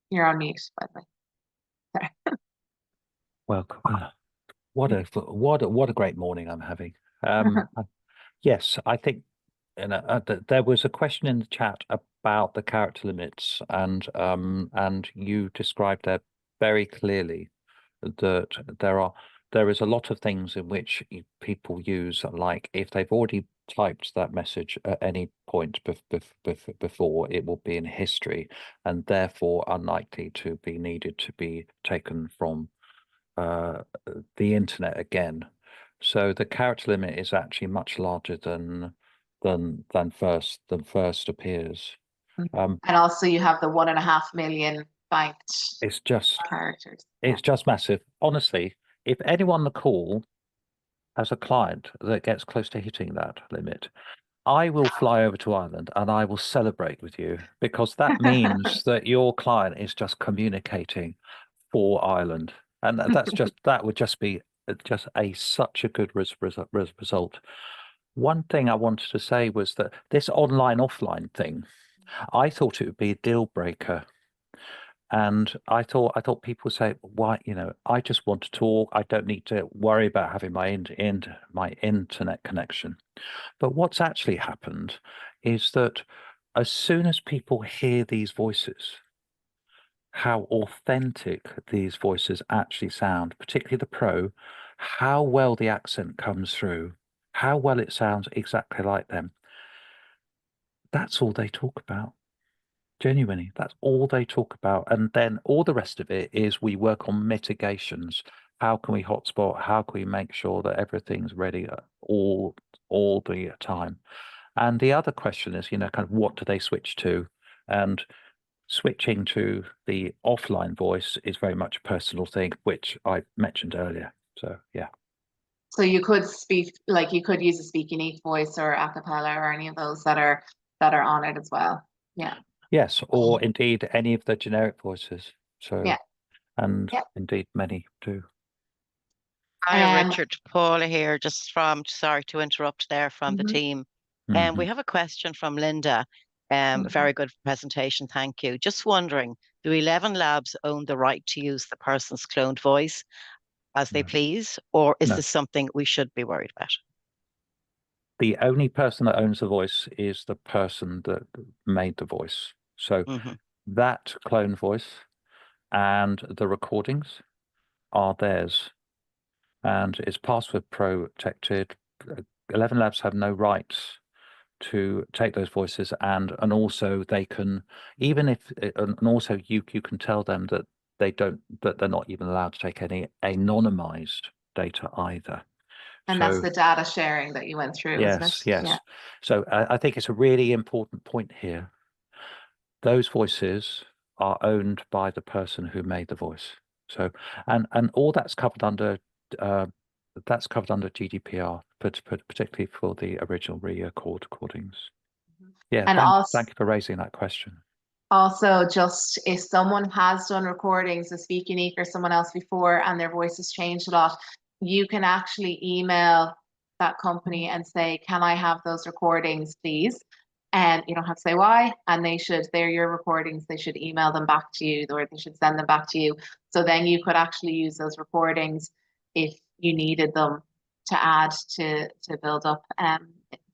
You're on mute, by the way. Sorry. Well, what a great morning I'm having. Yes, I think there was a question in the chat about the character limits, and you described there very clearly that there is a lot of things in which people use, like if they've already typed that message at any point before, it will be in history and therefore unlikely to be needed to be taken from the internet again. So the character limit is actually much larger than first appears. And also you have the 1.5 million banked It's just characters. It's just massive. Honestly, if anyone on the call has a client that gets close to hitting that limit, I will fly over to Ireland and I will celebrate with you, because that means that your client is just communicating for Ireland, and that would just be such a good result. One thing I wanted to say was that this online offline thing, I thought it would be a deal breaker. And I thought people say, why, I just want to talk. I don't need to worry about having my internet connection. But what's actually happened is that as soon as people hear these voices, how authentic these voices actually sound, particularly the pro, how well the accent comes through, how well it sounds exactly like them. That's all they talk about. Genuinely, that's all they talk about. And then all the rest of it is we work on mitigations. How can we hotspot? How can we make sure that everything's ready all the time? And the other question is, kind of what do they switch to? And switching to the offline voice is very much a personal thing, which I mentioned earlier. So, yeah. So you could you could use a Speak Unique voice or a cappella or any of those that are on it as well. Yeah. Yes, or indeed any of the generic voices. So, yeah. And indeed many do. Hi, Richard, Paula here, just sorry to interrupt there, from the team. We have a question from Linda. Very good presentation, thank you. Just wondering, do 11 Labs own the right to use the person's cloned voice as they please, or is this something we should be worried about? The only person that owns the voice is the person that made the voice. So that clone voice and the recordings are theirs, and it's password protected. 11 Labs have no rights to take those voices, and also they can, even if, and also you can tell them that they're not even allowed to take any anonymized data either. And that's the data sharing that you went through, yes, isn't it? Yes. Yeah. So I think it's a really important point here. Those voices are owned by the person who made the voice. So, and all that's covered under GDPR, particularly for the original recordings. Yeah, and thank you for raising that question. Also, just if someone has done recordings of Speak Unique or someone else before and their voice has changed a lot, you can actually email that company and say, can I have those recordings, please? And you don't have to say why, and they're your recordings, they should email them back to you, or they should send them back to you. So then you could actually use those recordings if you needed them to add to build up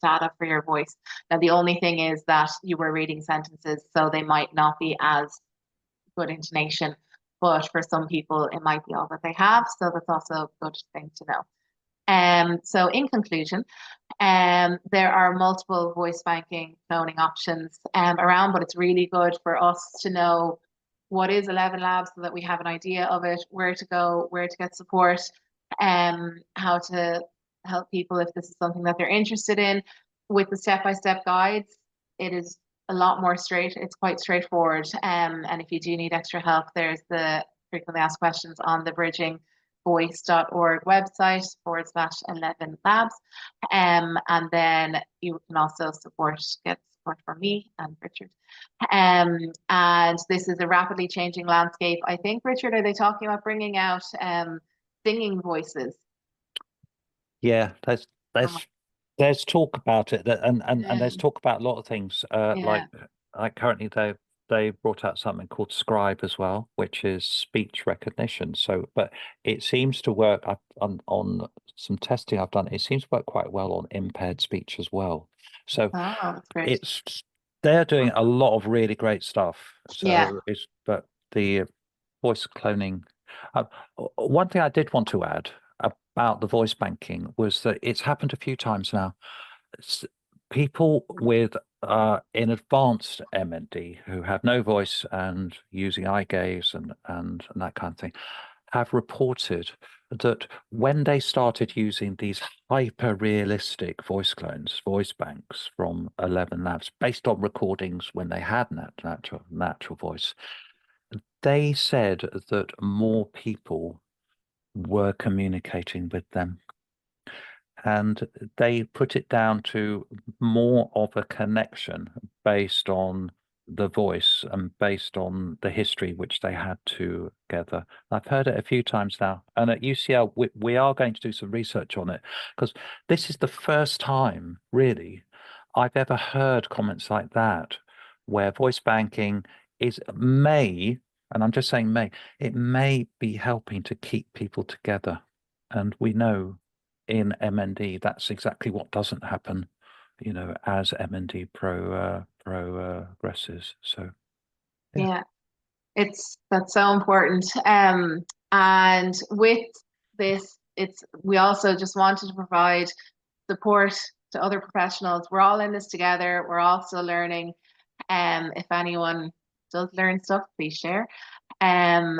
data for your voice. Now, the only thing is that you were reading sentences, so they might not be as good intonation, but for some people, it might be all that they have. So that's also a good thing to know. So in conclusion, there are multiple voice banking cloning options around, but it's really good for us to know what is 11 Labs so that we have an idea of it, where to go, where to get support, how to help people if this is something that they're interested in. With the step-by-step guides, it is a lot more it's quite straightforward. And if you do need extra help, there's the frequently asked questions on the bridging voice.org website /11 labs. And then you can also get support from me and Richard. And this is a rapidly changing landscape. I think, Richard, are they talking about bringing out singing voices? Yeah, there's talk about it, and there's talk about a lot of things. Like currently they brought out something called Scribe as well, which is speech recognition. So, but it seems to work on some testing I've done. It seems to work quite well on impaired speech as well. So that's great. they're doing a lot of really great stuff. So Yeah. but the voice cloning. One thing I did want to add about the voice banking was that it's happened a few times now. People with in advanced MND who have no voice and using eye gaze and that kind of thing have reported that when they started using these hyper realistic voice clones, voice banks from 11 Labs based on recordings when they had natural voice, they said that more people were communicating with them. And they put it down to more of a connection based on the voice and based on the history which they had together. I've heard it a few times now. And at UCL, we are going to do some research on it, because this is the first time, really, I've ever heard comments like that, where voice banking may, and I'm just saying may, it may be helping to keep people together. And we know in MND, that's exactly what doesn't happen, as MND progresses. So, yeah, that's so important. And with this, we also just wanted to provide support to other professionals. We're all in this together. We're also learning. If anyone does learn stuff, please share. And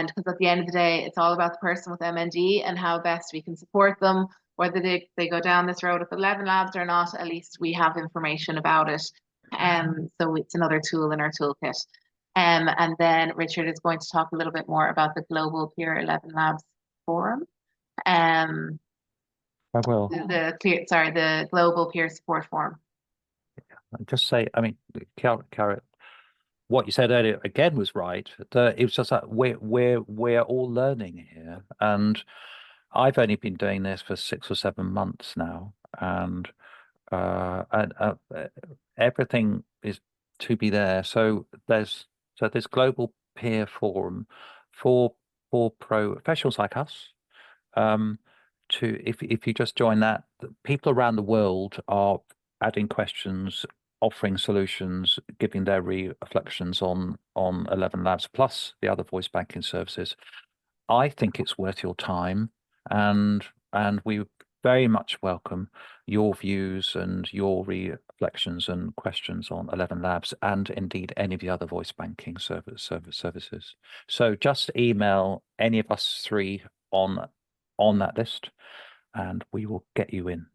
because at the end of the day, it's all about the person with MND and how best we can support them, whether they go down this road with 11 Labs or not. At least we have information about it. So it's another tool in our toolkit. And then Richard is going to talk a little bit more about the Global Peer 11 Labs Forum. I will. The Global Peer Support Forum. Just say, I mean, Ciara, what you said earlier again was right. It was just like we're all learning here, and I've only been doing this for 6 or 7 months now, and everything is to be there. So there's Global Peer Forum for professionals like us. If you just join that, people around the world are adding questions, offering solutions, giving their reflections on 11 Labs plus the other voice banking services. I think it's worth your time, and we very much welcome your views and your reflections and questions on 11 Labs, and indeed any of the other voice banking services. So just email any of us three on that list, and we will get you in.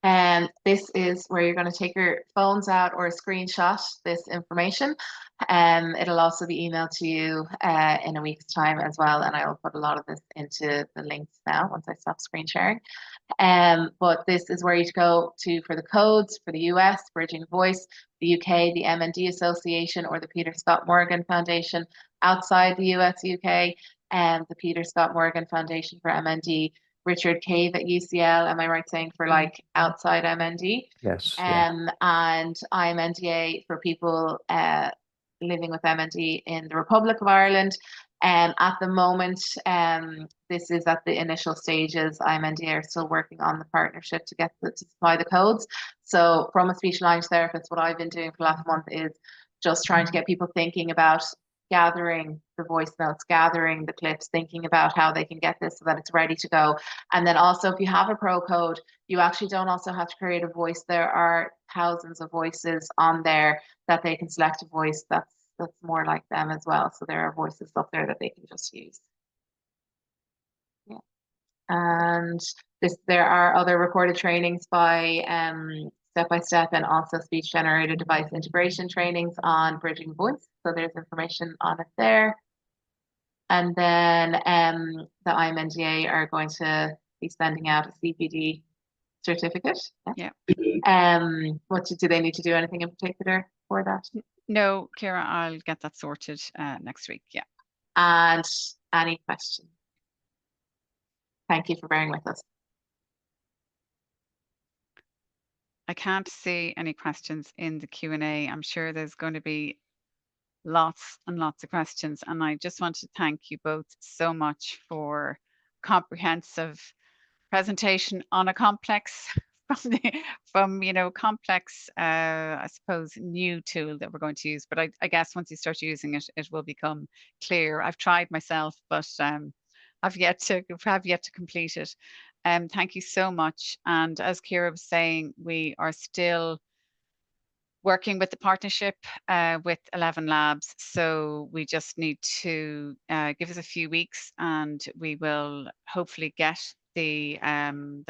And this is where you're going to take your phones out or screenshot this information. It'll also be emailed to you in a week's time as well. And I will put a lot of this into the links now once I stop screen sharing. But this is where you go to for the codes for the US, Bridging Voice, the UK, the MND Association, or the Peter Scott Morgan Foundation outside the US, UK, and the Peter Scott Morgan Foundation for MND. Richard Cave at UCL, am I right saying, for like outside MND? Yes. And IMNDA for people living with MND in the Republic of Ireland. At the moment, this is at the initial stages. IMNDA are still working on the partnership to supply the codes. So from a speech language therapist, what I've been doing for the last month is just trying to get people thinking about gathering the voice notes, gathering the clips, thinking about how they can get this so that it's ready to go. And then also, if you have a pro code, you actually don't also have to create a voice. There are thousands of voices on there that they can select a voice that's more like them as well. So there are voices up there that they can just use. Yeah. And there are other recorded trainings by step-by-step and also speech-generated device integration trainings on bridging voice. So there's information on it there. And then the IMNDA are going to be sending out a CPD certificate. Yeah. What do they need to do anything in particular for that? No, Ciara, I'll get that sorted next week. Yeah. And any questions? Thank you for bearing with us. I can't see any questions in the Q&A. I'm sure there's going to be lots and lots of questions. And I just want to thank you both so much for comprehensive presentation on a complex complex I suppose new tool that we're going to use, but I guess once you start using it, it will become clear. I've tried myself, but I've yet to complete it. Thank you so much. And as Ciara was saying, we are still working with the partnership with 11 Labs. So we just need to give us a few weeks and we will hopefully get the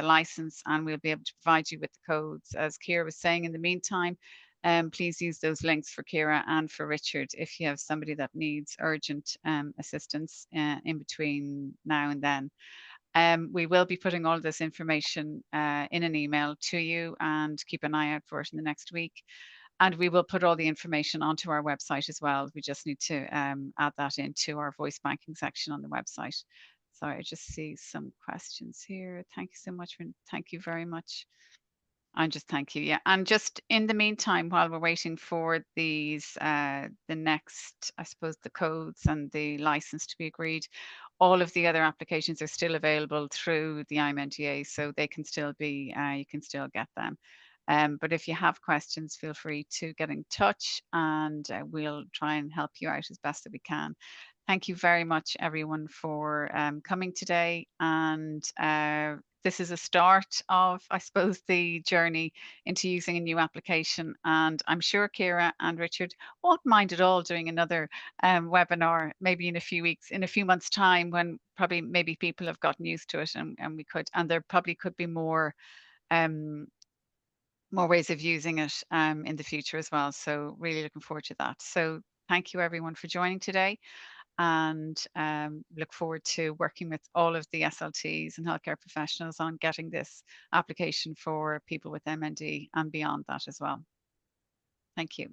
license and we'll be able to provide you with the codes. As Ciara was saying, in the meantime, please use those links for Ciara and for Richard if you have somebody that needs urgent assistance in between now and then. We will be putting all this information in an email to you, and keep an eye out for it in the next week. And we will put all the information onto our website as well. We just need to add that into our voice banking section on the website. Sorry, I just see some questions here. Thank you so much. Thank you very much. And just thank you. Yeah. And just in the meantime, while we're waiting for these, the next, I suppose, the codes and the license to be agreed, all of the other applications are still available through the IMNDA, so they can still be, you can still get them. But if you have questions, feel free to get in touch and we'll try and help you out as best that we can. Thank you very much, everyone, for coming today. And this is a start of, I suppose, the journey into using a new application. And I'm sure Ciara and Richard won't mind at all doing another webinar, maybe in a few weeks, in a few months' time, when probably maybe people have gotten used to it and there probably could be more ways of using it in the future as well. So really looking forward to that. So thank you everyone for joining today, and look forward to working with all of the SLTs and healthcare professionals on getting this application for people with MND and beyond that as well. Thank you.